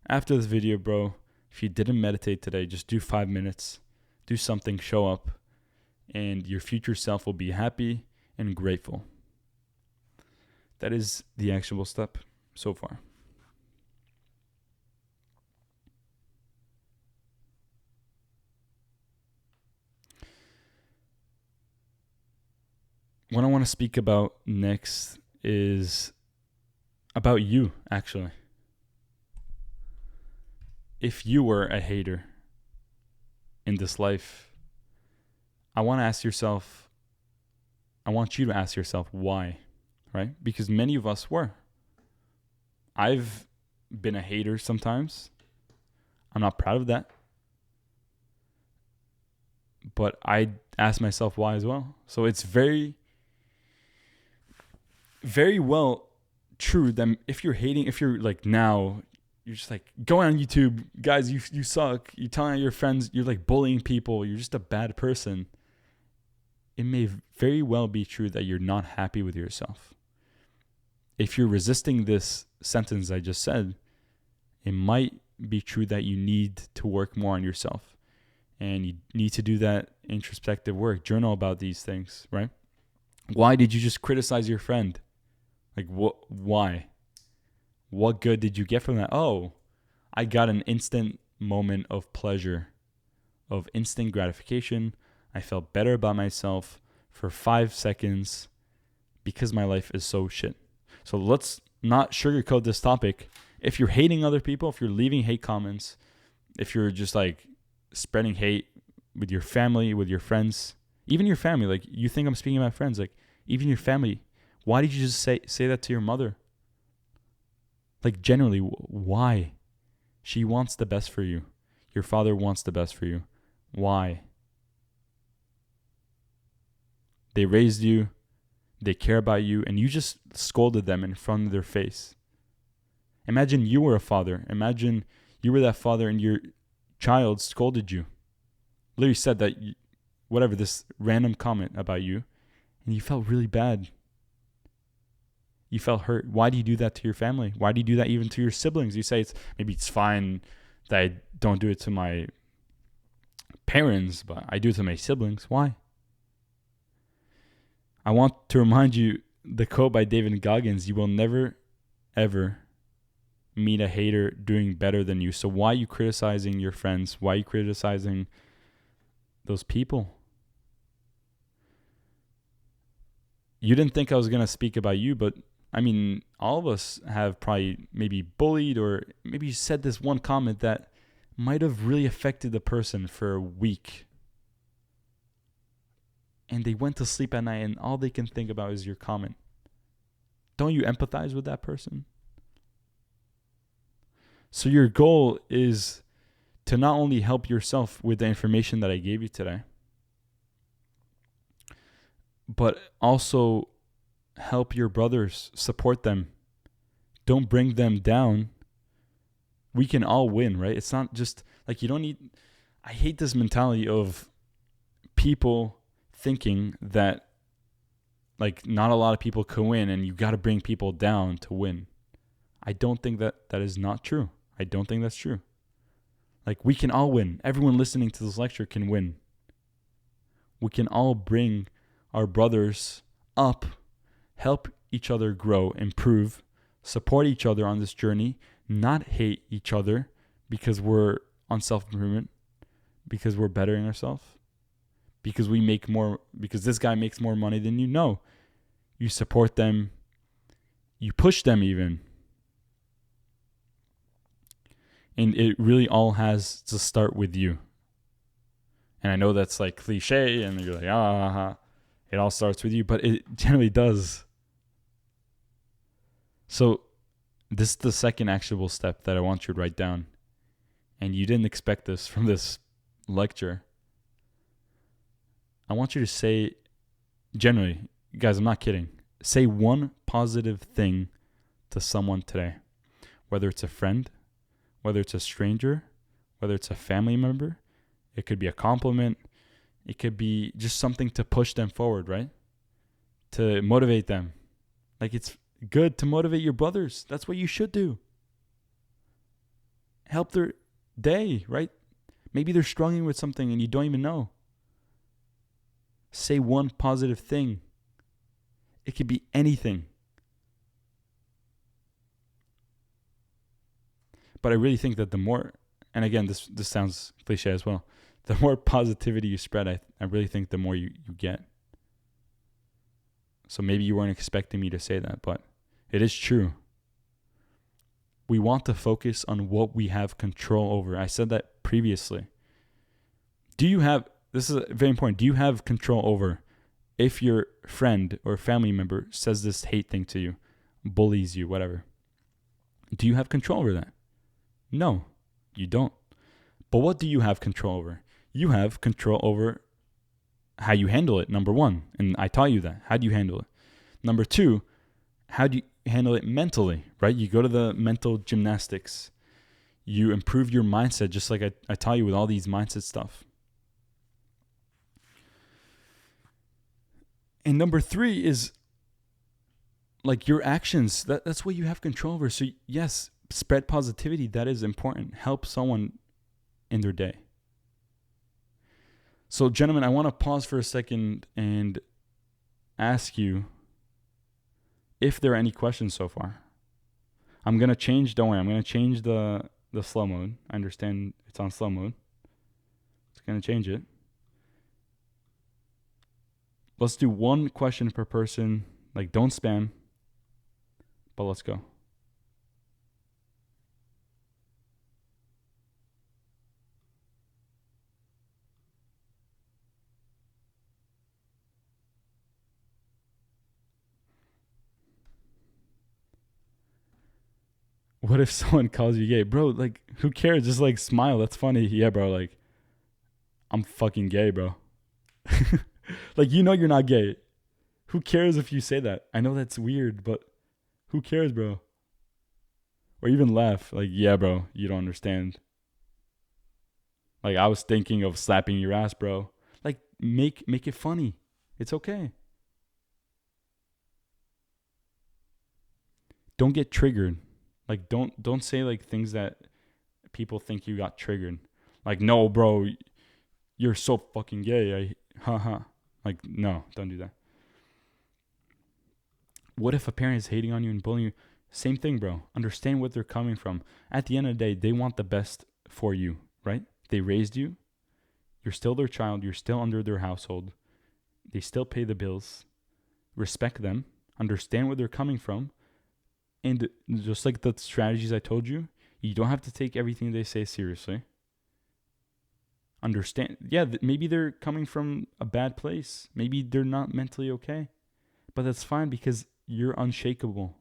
After this video, bro, if you didn't meditate today, just do 5 minutes, do something, show up, and your future self will be happy and grateful. That is the actionable step so far. What I want to speak about next is about you, actually. If you were a hater in this life, I want you to ask yourself why, right? Because many of us were. I've been a hater sometimes. I'm not proud of that. But I ask myself why as well. So it's very, very well true that if you're like now, you're just like going on YouTube, guys, you suck. You're telling your friends, you're like bullying people. You're just a bad person. It may very well be true that you're not happy with yourself. If you're resisting this sentence I just said, it might be true that you need to work more on yourself. And you need to do that introspective work, journal about these things, right? Why did you just criticize your friend? Like, why? What good did you get from that? Oh, I got an instant moment of pleasure, of instant gratification. I felt better about myself for 5 seconds because my life is so shit. So let's not sugarcoat this topic. If you're hating other people, if you're leaving hate comments, if you're just like spreading hate with your family, with your friends, even your family, like you think I'm speaking about friends, like even your family, why did you just say that to your mother? Like generally, why? She wants the best for you. Your father wants the best for you. Why? They raised you, they care about you, and you just scolded them in front of their face. Imagine you were a father. Imagine you were that father and your child scolded you. Literally said that, this random comment about you, and you felt really bad. You felt hurt. Why do you do that to your family? Why do you do that even to your siblings? You say maybe it's fine that I don't do it to my parents, but I do it to my siblings. Why? I want to remind you the quote by David Goggins: you will never, ever meet a hater doing better than you. So why are you criticizing your friends? Why are you criticizing those people? You didn't think I was going to speak about you, but I mean, all of us have probably maybe bullied, or maybe you said this one comment that might have really affected the person for a week. And they went to sleep at night and all they can think about is your comment. Don't you empathize with that person? So your goal is to not only help yourself with the information that I gave you today, but also help your brothers, support them. Don't bring them down. We can all win, right? It's not just like you don't need. I hate this mentality of people thinking that like not a lot of people can win and you got to bring people down to win. I don't think that is not true. I don't think that's true. Like we can all win. Everyone listening to this lecture can win. We can all bring our brothers up, help each other grow, improve, support each other on this journey, not hate each other because we're on self-improvement, because we're bettering ourselves, because we make more, because this guy makes more money than you. No, you support them, you push them even. And it really all has to start with you. And I know that's like cliche and you're like, it all starts with you, but it generally does. So this is the second actionable step that I want you to write down. And you didn't expect this from this lecture. I want you to say, generally, guys, I'm not kidding. Say one positive thing to someone today, whether it's a friend, whether it's a stranger, whether it's a family member. It could be a compliment. It could be just something to push them forward, right? To motivate them. Like it's good to motivate your brothers. That's what you should do. Help their day, right? Maybe they're struggling with something and you don't even know. Say one positive thing. It could be anything. But I really think that the more, and again, this sounds cliche as well, the more positivity you spread, I really think the more you get. So maybe you weren't expecting me to say that, but it is true. We want to focus on what we have control over. I said that previously. This is very important, do you have control over if your friend or family member says this hate thing to you, bullies you, whatever? Do you have control over that? No, you don't. But what do you have control over? You have control over how you handle it, number one. And I taught you that. How do you handle it? Number two, how do you handle it mentally, right? You go to the mental gymnastics. You improve your mindset, just like I taught you with all these mindset stuff. And number three is like your actions. That's what you have control over. So yes, spread positivity. That is important. Help someone in their day. So gentlemen, I want to pause for a second and ask you if there are any questions so far. I'm going to change, don't worry, I'm going to change the slow mode. I understand it's on slow mode. It's going to change it. Let's do one question per person. Like, don't spam, but let's go. What if someone calls you gay? Bro, like, who cares? Just, like, smile. That's funny. Yeah, bro, like, I'm fucking gay, bro. Like, you know you're not gay. Who cares if you say that? I know that's weird, but who cares, bro? Or even laugh. Like, yeah, bro, you don't understand. Like, I was thinking of slapping your ass, bro. Like, make it funny. It's okay. Don't get triggered. Like, don't say, like, things that people think you got triggered. Like, no, bro, you're so fucking gay. Haha. Like, no, don't do that. What if a parent is hating on you and bullying you? Same thing, bro. Understand what they're coming from. At the end of the day, they want the best for you, right? They raised you. You're still their child. You're still under their household. They still pay the bills. Respect them. Understand where they're coming from. And just like the strategies I told you, you don't have to take everything they say seriously. Understand. Yeah, maybe they're coming from a bad place. Maybe they're not mentally okay. But that's fine because you're unshakable.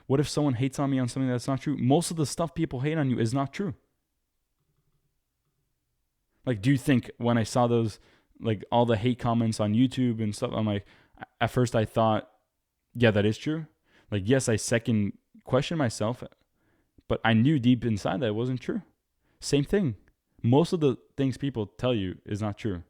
What if someone hates on me on something that's not true? Most of the stuff people hate on you is not true. Like, do you think when I saw those, like all the hate comments on YouTube and stuff, I'm like, at first I thought, yeah, that is true. Like, yes, I second question myself, but I knew deep inside that it wasn't true. Same thing. Most of the things people tell you is not true.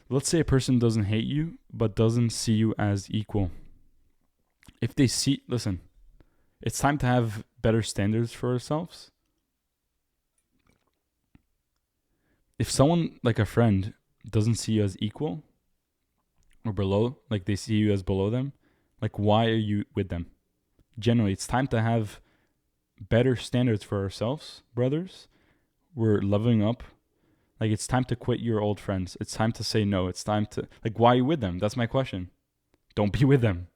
Let's say a person doesn't hate you, but doesn't see you as equal. If they see, listen, it's time to have better standards for ourselves. If someone, like a friend, doesn't see you as equal or below, like they see you as below them, like why are you with them? Generally, it's time to have better standards for ourselves, brothers. We're leveling up. Like, it's time to quit your old friends. It's time to say no. It's time to, like, why are you with them? That's my question. Don't be with them.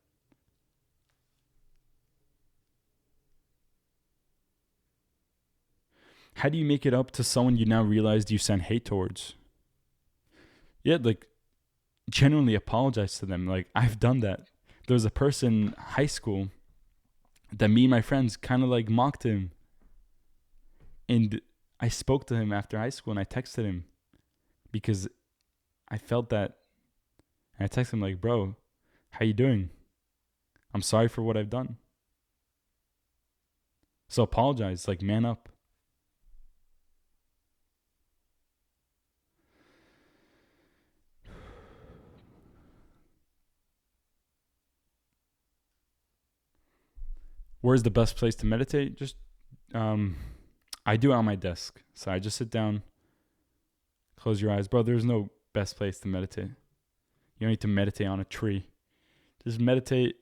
How do you make it up to someone you now realized you sent hate towards? Yeah, like, genuinely apologize to them. Like, I've done that. There was a person in high school that me and my friends kind of like mocked him. And I spoke to him after high school and I texted him because I felt that. And I texted him like, bro, how you doing? I'm sorry for what I've done. So apologize, like, man up. Where's the best place to meditate? Just, I do it on my desk. So I just sit down, close your eyes. Bro, there's no best place to meditate. You don't need to meditate on a tree. Just meditate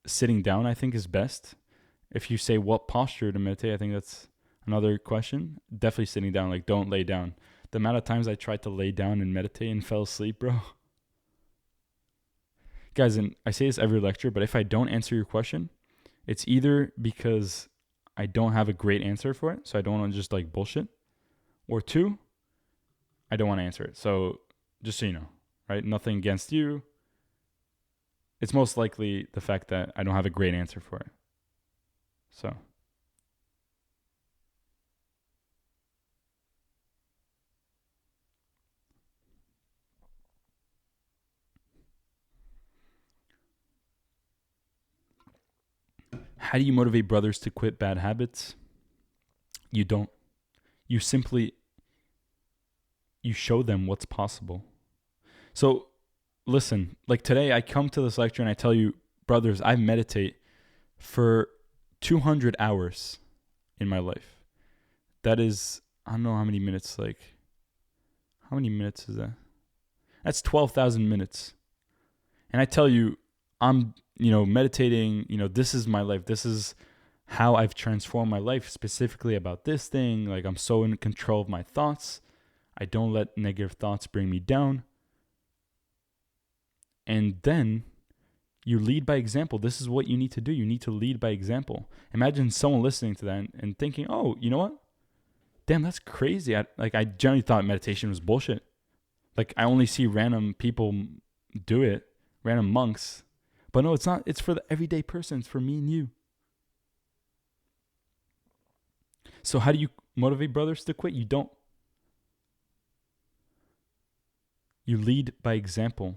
sitting down, I think, is best. If you say what posture to meditate, I think that's another question. Definitely sitting down. Like, don't lay down. The amount of times I tried to lay down and meditate and fell asleep, bro. Guys, and I say this every lecture, but if I don't answer your question, it's either because I don't have a great answer for it, so I don't want to just like bullshit, or two, I don't want to answer it. So just so you know, right? Nothing against you. It's most likely the fact that I don't have a great answer for it. So. How do you motivate brothers to quit bad habits? You don't. You simply, you show them what's possible. So listen, like today I come to this lecture and I tell you, brothers, I meditate for 200 hours in my life. That is, I don't know how many minutes, like, how many minutes is that? That's 12,000 minutes. And I tell you, I'm, meditating, this is my life. This is how I've transformed my life, specifically about this thing. Like, I'm so in control of my thoughts. I don't let negative thoughts bring me down. And then you lead by example. This is what you need to do. You need to lead by example. Imagine someone listening to that and thinking, oh, you know what? Damn, that's crazy. I generally thought meditation was bullshit. Like, I only see random people do it, random monks. But no, it's not. It's for the everyday person. It's for me and you. So how do you motivate brothers to quit? You don't. You lead by example.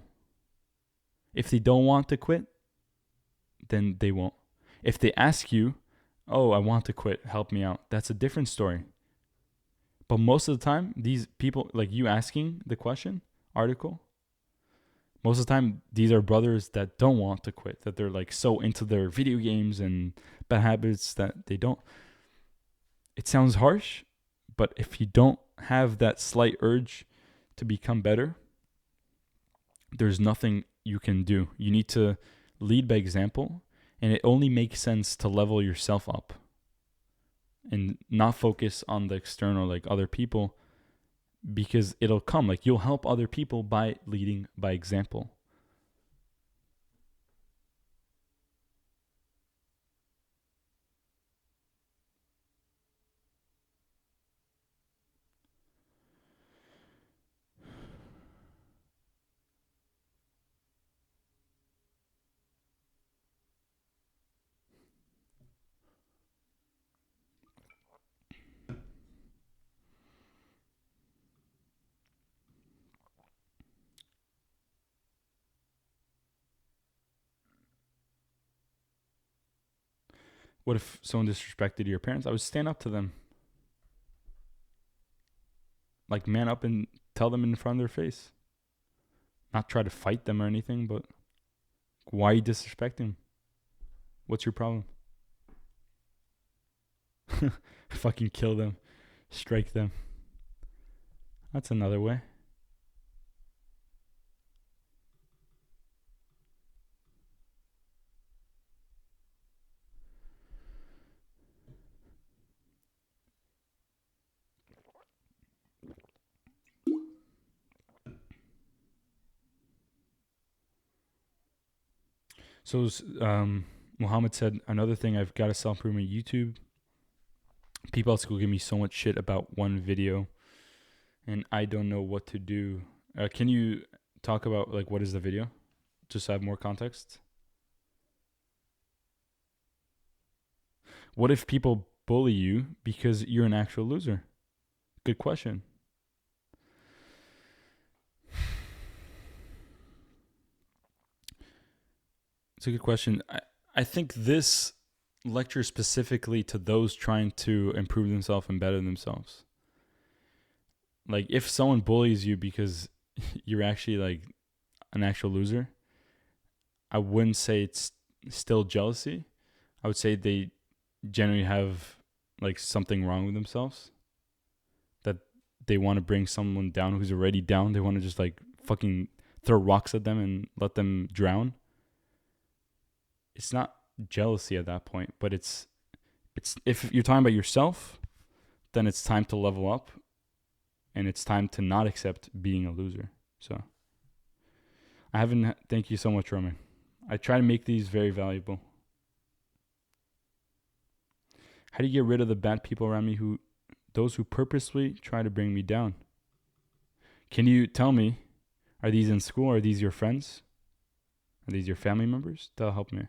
If they don't want to quit, then they won't. If they ask you, oh, I want to quit, help me out, that's a different story. But most of the time, these people, like you asking the question, article, most of the time, these are brothers that don't want to quit, that they're like so into their video games and bad habits that they don't. It sounds harsh, but if you don't have that slight urge to become better, there's nothing you can do. You need to lead by example, and it only makes sense to level yourself up and not focus on the external, like other people, because it'll come. Like you'll help other people by leading by example. What if someone disrespected your parents? I would stand up to them. Like man up and tell them in front of their face. Not try to fight them or anything, but why are you disrespecting? What's your problem? Fucking kill them. Strike them. That's another way. So Muhammad said, another thing I've got to self-improvement YouTube. People at school give me so much shit about one video, and I don't know what to do. Can you talk about like what is the video, just to have more context? What if people bully you because you're an actual loser? Good question. It's a good question. I think this lecture specifically to those trying to improve themselves and better themselves. Like if someone bullies you because you're actually like an actual loser, I wouldn't say it's still jealousy. I would say they generally have like something wrong with themselves, that they want to bring someone down who's already down. They want to just like fucking throw rocks at them and let them drown. It's not jealousy at that point, but it's if you're talking about yourself, then it's time to level up, and it's time to not accept being a loser. So thank you so much, Roman. I try to make these very valuable. How do you get rid of the bad people around me, those who purposely try to bring me down? Can you tell me, are these in school? Are these your friends? Are these your family members? That'll help me.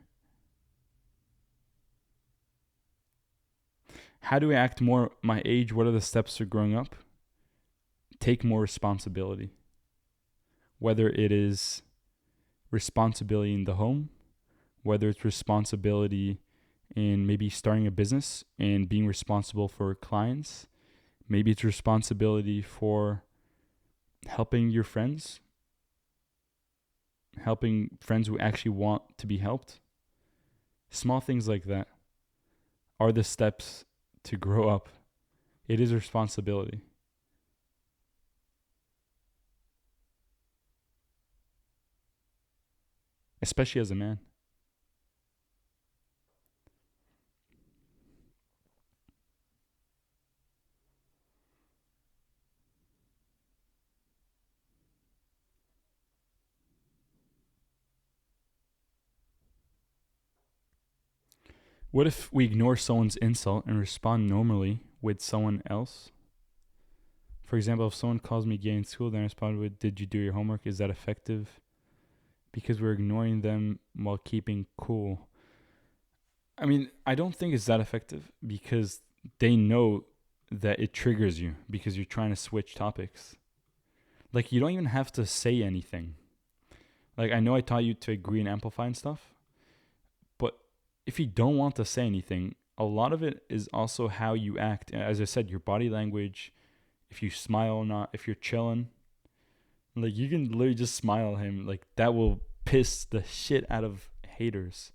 How do I act more my age? What are the steps to growing up? Take more responsibility. Whether it is responsibility in the home, whether it's responsibility in maybe starting a business and being responsible for clients. Maybe it's responsibility for helping your friends, helping friends who actually want to be helped. Small things like that are the steps to grow up. It is responsibility. Especially as a man. What if we ignore someone's insult and respond normally with someone else? For example, if someone calls me gay in school, then I respond with, "Did you do your homework?" Is that effective? Because we're ignoring them while keeping cool. I mean, I don't think it's that effective because they know that it triggers you because you're trying to switch topics. Like, you don't even have to say anything. Like, I know I taught you to agree and amplify and stuff, but if you don't want to say anything, a lot of it is also how you act. As I said, your body language, if you smile or not, if you're chilling. Like, you can literally just smile at him. Like, that will piss the shit out of haters.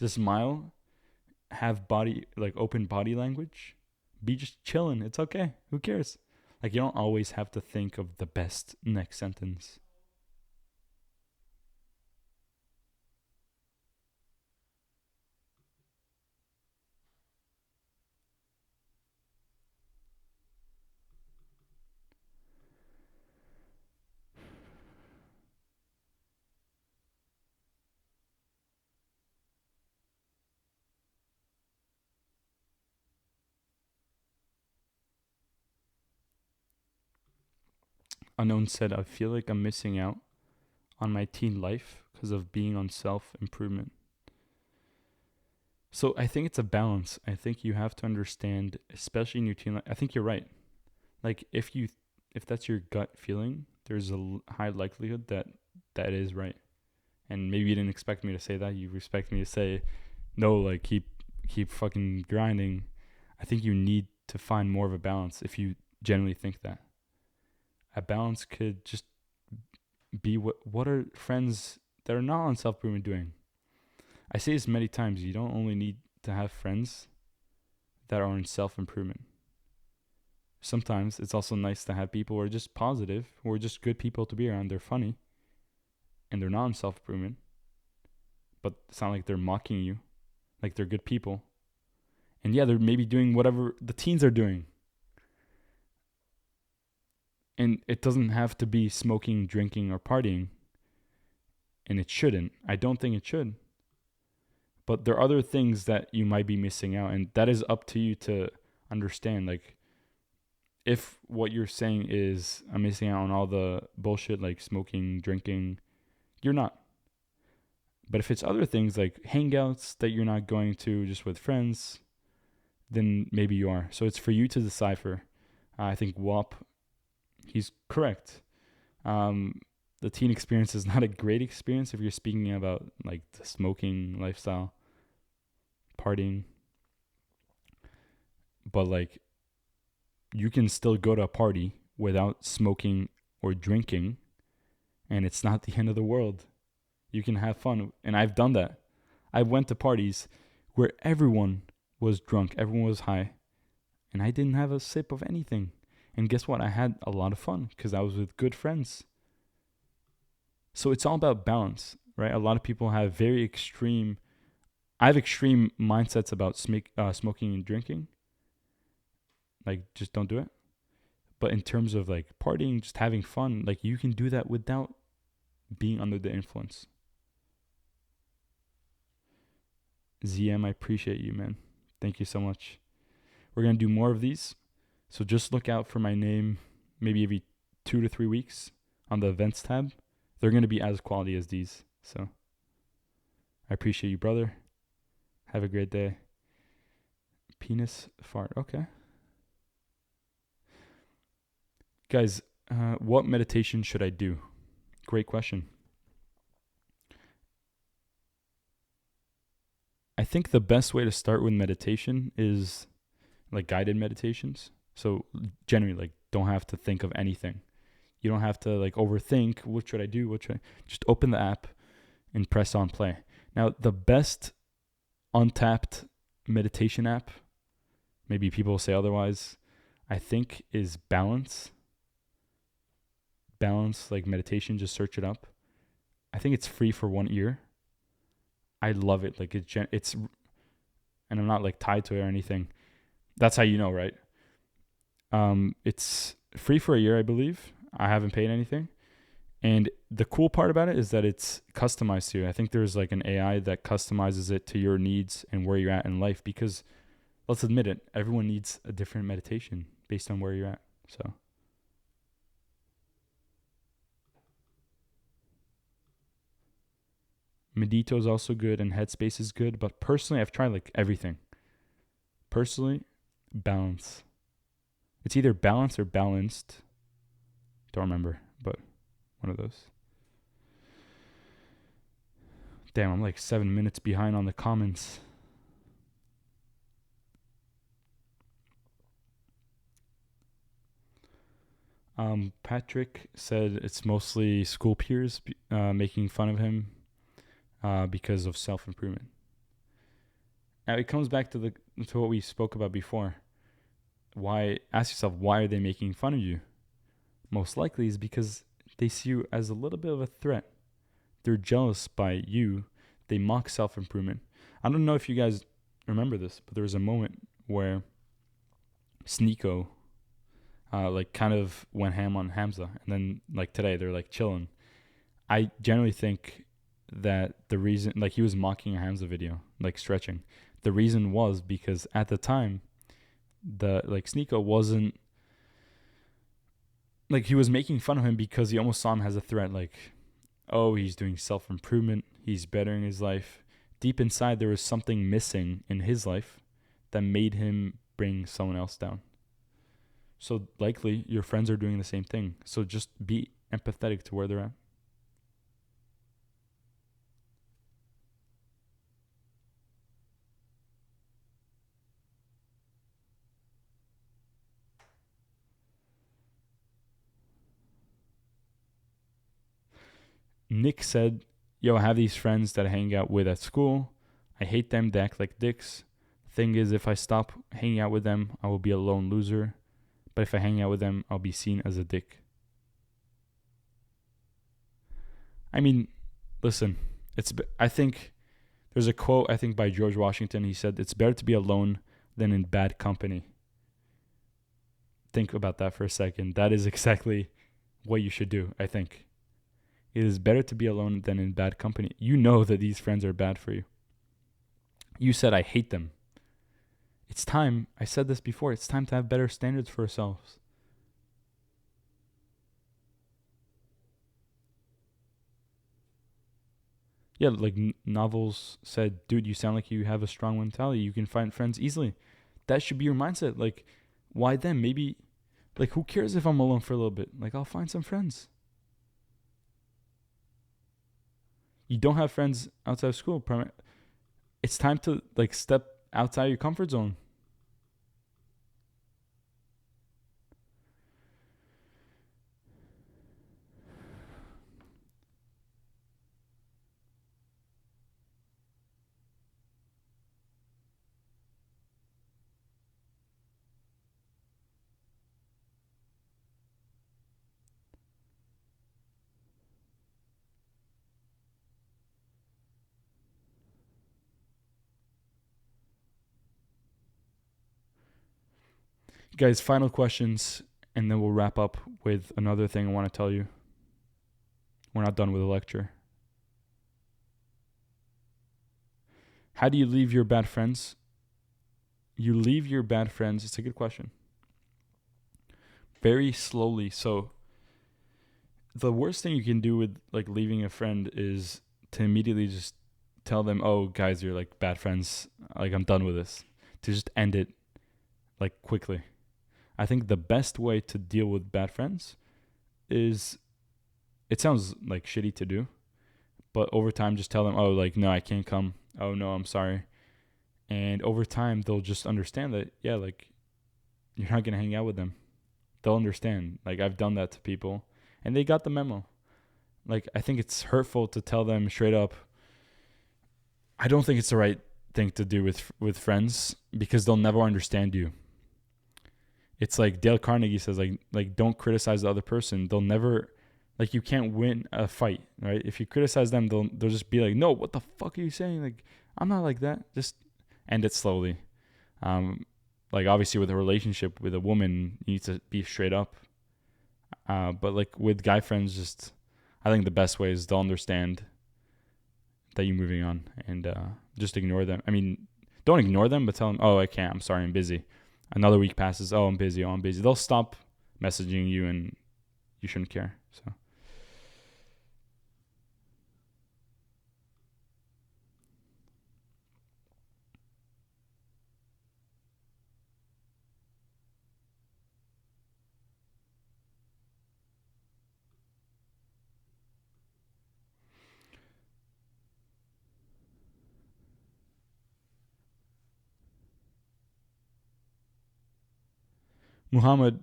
Just smile, have open body language, be just chilling. It's okay. Who cares? Like, you don't always have to think of the best next sentence. Unknown said, I feel like I'm missing out on my teen life because of being on self improvement. So I think it's a balance. I think you have to understand, especially in your teen life. I think you're right. Like, if that's your gut feeling, there's a high likelihood that that is right. And maybe you didn't expect me to say that. You expect me to say, no, like, keep fucking grinding. I think you need to find more of a balance if you genuinely think that. A balance could just be what are friends that are not on self improvement doing. I say this many times. You don't only need to have friends that are in self improvement. Sometimes it's also nice to have people who are just positive, who are just good people to be around. They're funny, and they're not in self improvement, but it's not like they're mocking you. Like, they're good people. And yeah, they're maybe doing whatever the teens are doing. And it doesn't have to be smoking, drinking, or partying. And it shouldn't. I don't think it should. But there are other things that you might be missing out. And that is up to you to understand. Like, if what you're saying is, I'm missing out on all the bullshit like smoking, drinking, you're not. But if it's other things like hangouts that you're not going to just with friends, then maybe you are. So it's for you to decipher. I think WAP, he's correct. The teen experience is not a great experience if you're speaking about like the smoking lifestyle, partying. But like, you can still go to a party without smoking or drinking, and it's not the end of the world. You can have fun. And I've done that. I went to parties where everyone was drunk, everyone was high, and I didn't have a sip of anything. And guess what? I had a lot of fun because I was with good friends. So it's all about balance, right? A lot of people have very extreme, I have extreme mindsets about smoking and drinking. Like, just don't do it. But in terms of like partying, just having fun, like, you can do that without being under the influence. ZM, I appreciate you, man. Thank you so much. We're going to do more of these. So just look out for my name maybe every 2 to 3 weeks on the events tab. They're going to be as quality as these. So I appreciate you, brother. Have a great day. Penis fart. Okay. Guys, what meditation should I do? Great question. I think the best way to start with meditation is like guided meditations. So generally, like, don't have to think of anything. You don't have to like overthink, what should I do? Just open the app and press on play. Now, the best untapped meditation app, maybe people say otherwise, I think is Balance. Balance, like meditation, just search it up. I think it's free for 1 year. I love it. Like, it's, and I'm not like tied to it or anything. That's how you know, right? It's free for a year, I believe. I haven't paid anything. And the cool part about it is that it's customized to you. I think there's like an AI that customizes it to your needs and where you're at in life, because let's admit it, everyone needs a different meditation based on where you're at. So Medito is also good and Headspace is good, but personally, I've tried like everything. Personally, Balance. It's either Balance or Balanced. Don't remember, but one of those. Damn, I'm like 7 minutes behind on the comments. Patrick said it's mostly school peers making fun of him because of self-improvement. Now it comes back to what we spoke about before. Ask yourself, why are they making fun of you? Most likely is because they see you as a little bit of a threat. They're jealous by you. They mock self-improvement. I don't know if you guys remember this, but there was a moment where Sneeko kind of went ham on Hamza, and then like today they're like chilling. I generally think that the reason, like, he was mocking a Hamza video, like stretching. The reason was because at the time, Sneeko wasn't, like, he was making fun of him because he almost saw him as a threat. Like, oh, he's doing self-improvement, he's bettering his life. Deep inside, there was something missing in his life that made him bring someone else down. So likely your friends are doing the same thing. So just be empathetic to where they're at. Nick said, yo, I have these friends that I hang out with at school. I hate them. They act like dicks. Thing is, if I stop hanging out with them, I will be a lone loser. But if I hang out with them, I'll be seen as a dick. I mean, listen, I think there's a quote, I think, by George Washington. He said, it's better to be alone than in bad company. Think about that for a second. That is exactly what you should do, I think. It is better to be alone than in bad company. You know that these friends are bad for you. You said, I hate them. It's time, I said this before, it's time to have better standards for ourselves. Yeah, like Novels said, dude, you sound like you have a strong mentality. You can find friends easily. That should be your mindset. Like, why then? Maybe, like, who cares if I'm alone for a little bit? Like, I'll find some friends. You don't have friends outside of school. It's time to, like, step outside your comfort zone. Guys, final questions, and then we'll wrap up with another thing I want to tell you. We're not done with the lecture. How do you leave your bad friends? You leave your bad friends. It's a good question. Very slowly. So the worst thing you can do with, like, leaving a friend is to immediately just tell them, oh, guys, you're like bad friends. Like, I'm done with this. To just end it, like, quickly. I think the best way to deal with bad friends is, it sounds like shitty to do, but over time, just tell them, oh, like, no, I can't come. Oh, no, I'm sorry. And over time, they'll just understand that, yeah, like, you're not going to hang out with them. They'll understand. Like, I've done that to people, and they got the memo. Like, I think it's hurtful to tell them straight up. I don't think it's the right thing to do with friends, because they'll never understand you. It's like Dale Carnegie says, like don't criticize the other person. They'll never, like, you can't win a fight, right? If you criticize them, they'll just be like, no, what the fuck are you saying? Like, I'm not like that. Just end it slowly. Like, obviously with a relationship with a woman, you need to be straight up. But like with guy friends, just, I think the best way is they'll understand that you're moving on, and just ignore them. I mean, don't ignore them, but tell them, oh, I can't. I'm sorry, I'm busy. Another week passes. Oh, I'm busy. Oh, I'm busy. They'll stop messaging you, and you shouldn't care. So. Muhammad,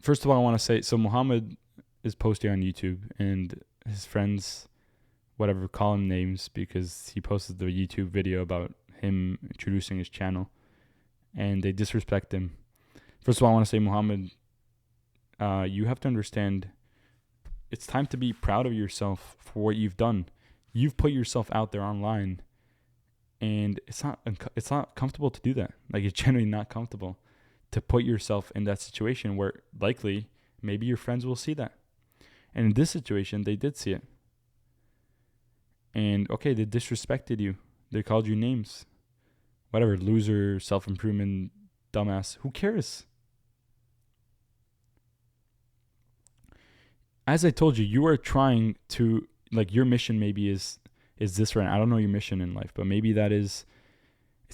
first of all, I want to say, so Muhammad is posting on YouTube, and his friends, whatever, call him names because he posted the YouTube video about him introducing his channel, and they disrespect him. First of all, I want to say, Muhammad, you have to understand, it's time to be proud of yourself for what you've done. You've put yourself out there online, and it's not comfortable to do that. Like, it's generally not comfortable to put yourself in that situation where likely maybe your friends will see that. And in this situation, they did see it. And okay, they disrespected you. They called you names. Whatever, loser, self-improvement, dumbass. Who cares? As I told you, you are trying to, like, your mission maybe is this right now. I don't know your mission in life, but maybe it's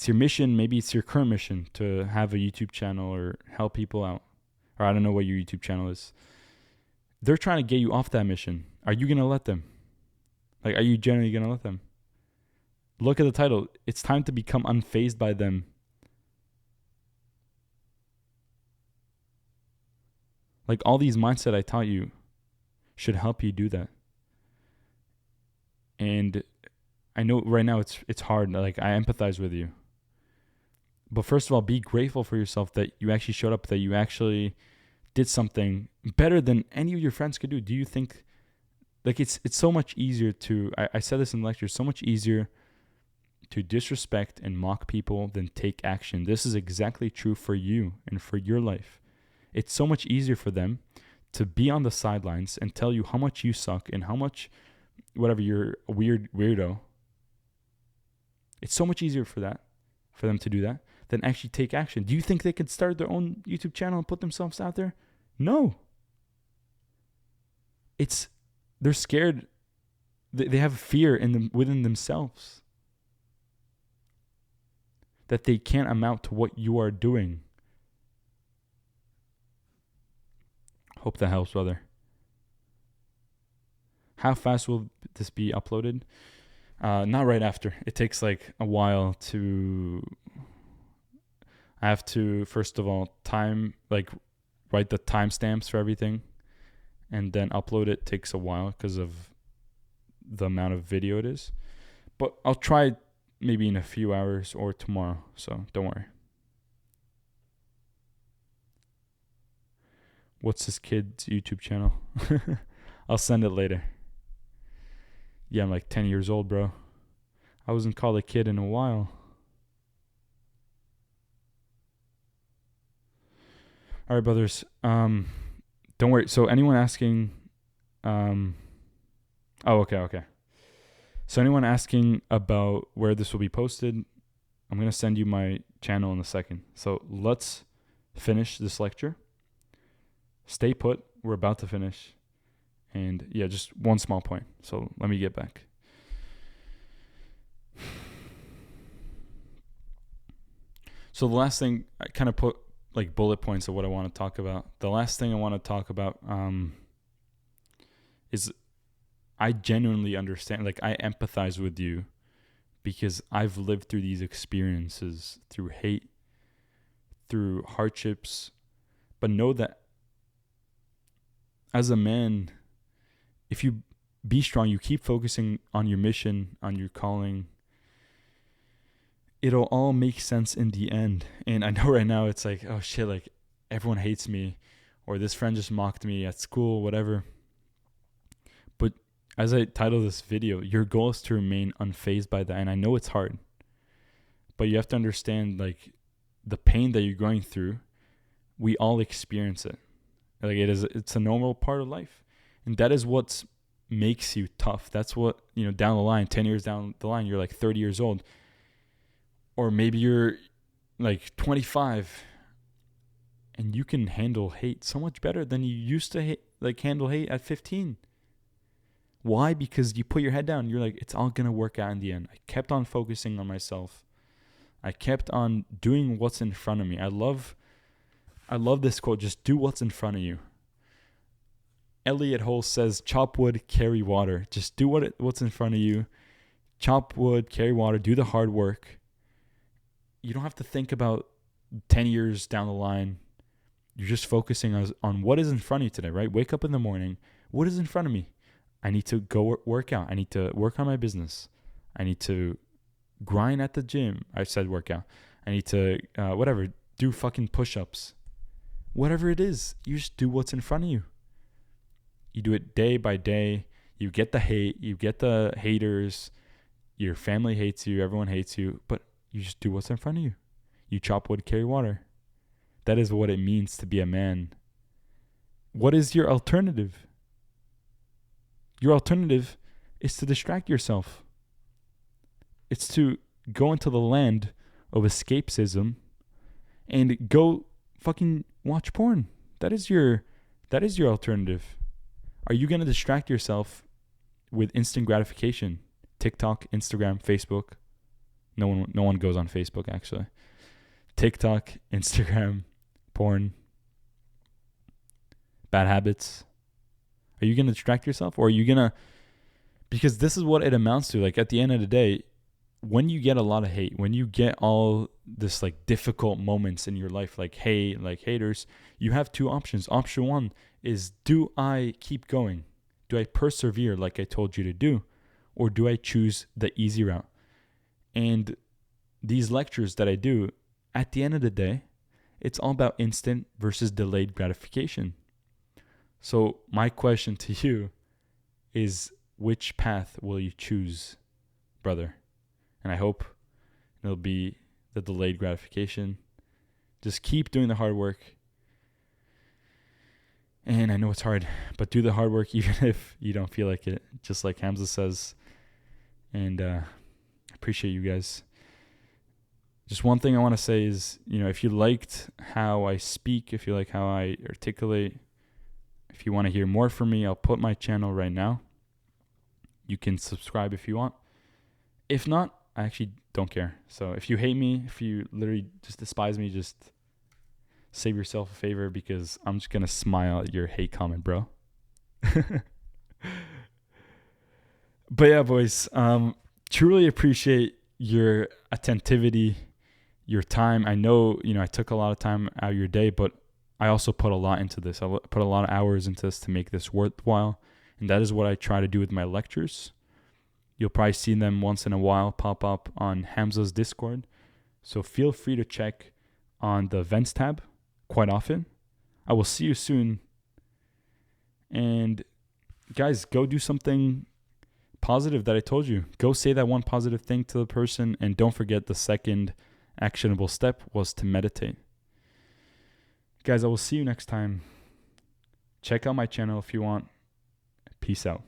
your mission. Maybe it's your current mission to have a YouTube channel or help people out. Or I don't know what your YouTube channel is. They're trying to get you off that mission. Are you going to let them? Like, are you generally going to let them? Look at the title. It's time to become unfazed by them. Like, all these mindset I taught you should help you do that. And I know right now it's hard. Like, I empathize with you. But first of all, be grateful for yourself that you actually showed up, that you actually did something better than any of your friends could do. Do you think, like, it's so much easier to, I said this in the lecture, so much easier to disrespect and mock people than take action. This is exactly true for you and for your life. It's so much easier for them to be on the sidelines and tell you how much you suck and how much, whatever, you're a weirdo. It's so much easier for them to do that than actually take action. Do you think they could start their own YouTube channel and put themselves out there? No. They're scared. They have fear within themselves that they can't amount to what you are doing. Hope that helps, brother. How fast will this be uploaded? Not right after. It takes like a while I have to, first of all, write the timestamps for everything, and then upload it. Takes a while because of the amount of video it is. But I'll try maybe in a few hours or tomorrow, so don't worry. What's this kid's YouTube channel? I'll send it later. Yeah, I'm like 10 years old, bro. I wasn't called a kid in a while. All right, brothers. Don't worry. So anyone asking, okay. So anyone asking about where this will be posted, I'm going to send you my channel in a second. So let's finish this lecture. Stay put. We're about to finish. And yeah, just one small point. So let me get back. So the last thing, I kind of put like bullet points of what I want to talk about. The last thing I want to talk about is I genuinely understand, like, I empathize with you because I've lived through these experiences, through hate, through hardships. But know that as a man, if you be strong, you keep focusing on your mission, on your calling, it'll all make sense in the end. And I know right now it's like, oh shit, like everyone hates me, or this friend just mocked me at school, whatever. But as I title this video, your goal is to remain unfazed by that. And I know it's hard, but you have to understand, like, the pain that you're going through, we all experience it. Like, it's a normal part of life. And that is what makes you tough. That's what, down the line, 10 years down the line, you're like 30 years old. Or maybe you're like 25 and you can handle hate so much better than you used to handle hate at 15. Why? Because you put your head down. You're like, it's all going to work out in the end. I kept on focusing on myself. I kept on doing what's in front of me. I love this quote, just do what's in front of you. Elliot Hole says, chop wood, carry water. Just do what's in front of you. Chop wood, carry water, do the hard work. You don't have to think about 10 years down the line. You're just focusing on what is in front of you today, right? Wake up in the morning. What is in front of me? I need to go work out. I need to work on my business. I need to grind at the gym. I said workout. I need to, do fucking push-ups. Whatever it is, you just do what's in front of you. You do it day by day. You get the hate. You get the haters. Your family hates you. Everyone hates you. But you just do what's in front of you. You chop wood, carry water. That is what it means to be a man. What is your alternative? Your alternative is to distract yourself. It's to go into the land of escapism and go fucking watch porn. That is your alternative. Are you going to distract yourself with instant gratification? TikTok, Instagram, Facebook. No one goes on Facebook, actually. TikTok, Instagram, porn, bad habits. Are you going to distract yourself, or are you going to, because this is what it amounts to. Like, at the end of the day, when you get a lot of hate, when you get all this like difficult moments in your life, like hate, like haters, you have two options. Option one is, do I keep going? Do I persevere like I told you to do? Or do I choose the easy route? And these lectures that I do, at the end of the day, it's all about instant versus delayed gratification. So my question to you is, which path will you choose, brother? And I hope it'll be the delayed gratification. Just keep doing the hard work. And I know it's hard, but do the hard work even if you don't feel like it, just like Hamza says. And I appreciate you guys. Just one thing I want to say is, if you liked how I speak, if you like how I articulate, if you want to hear more from me, I'll put my channel right now. You can subscribe if you want. If not, I actually don't care. So if you hate me, if you literally just despise me, just save yourself a favor, because I'm just going to smile at your hate comment, bro. But yeah, boys, truly appreciate your attentivity, your time. I know, I took a lot of time out of your day, but I also put a lot into this. I put a lot of hours into this to make this worthwhile. And that is what I try to do with my lectures. You'll probably see them once in a while pop up on Hamza's Discord. So feel free to check on the events tab quite often. I will see you soon. And guys, go do something positive that I told you. Go say that one positive thing to the person, and don't forget the second actionable step was to meditate. Guys, I will see you next time. Check out my channel if you want. Peace out.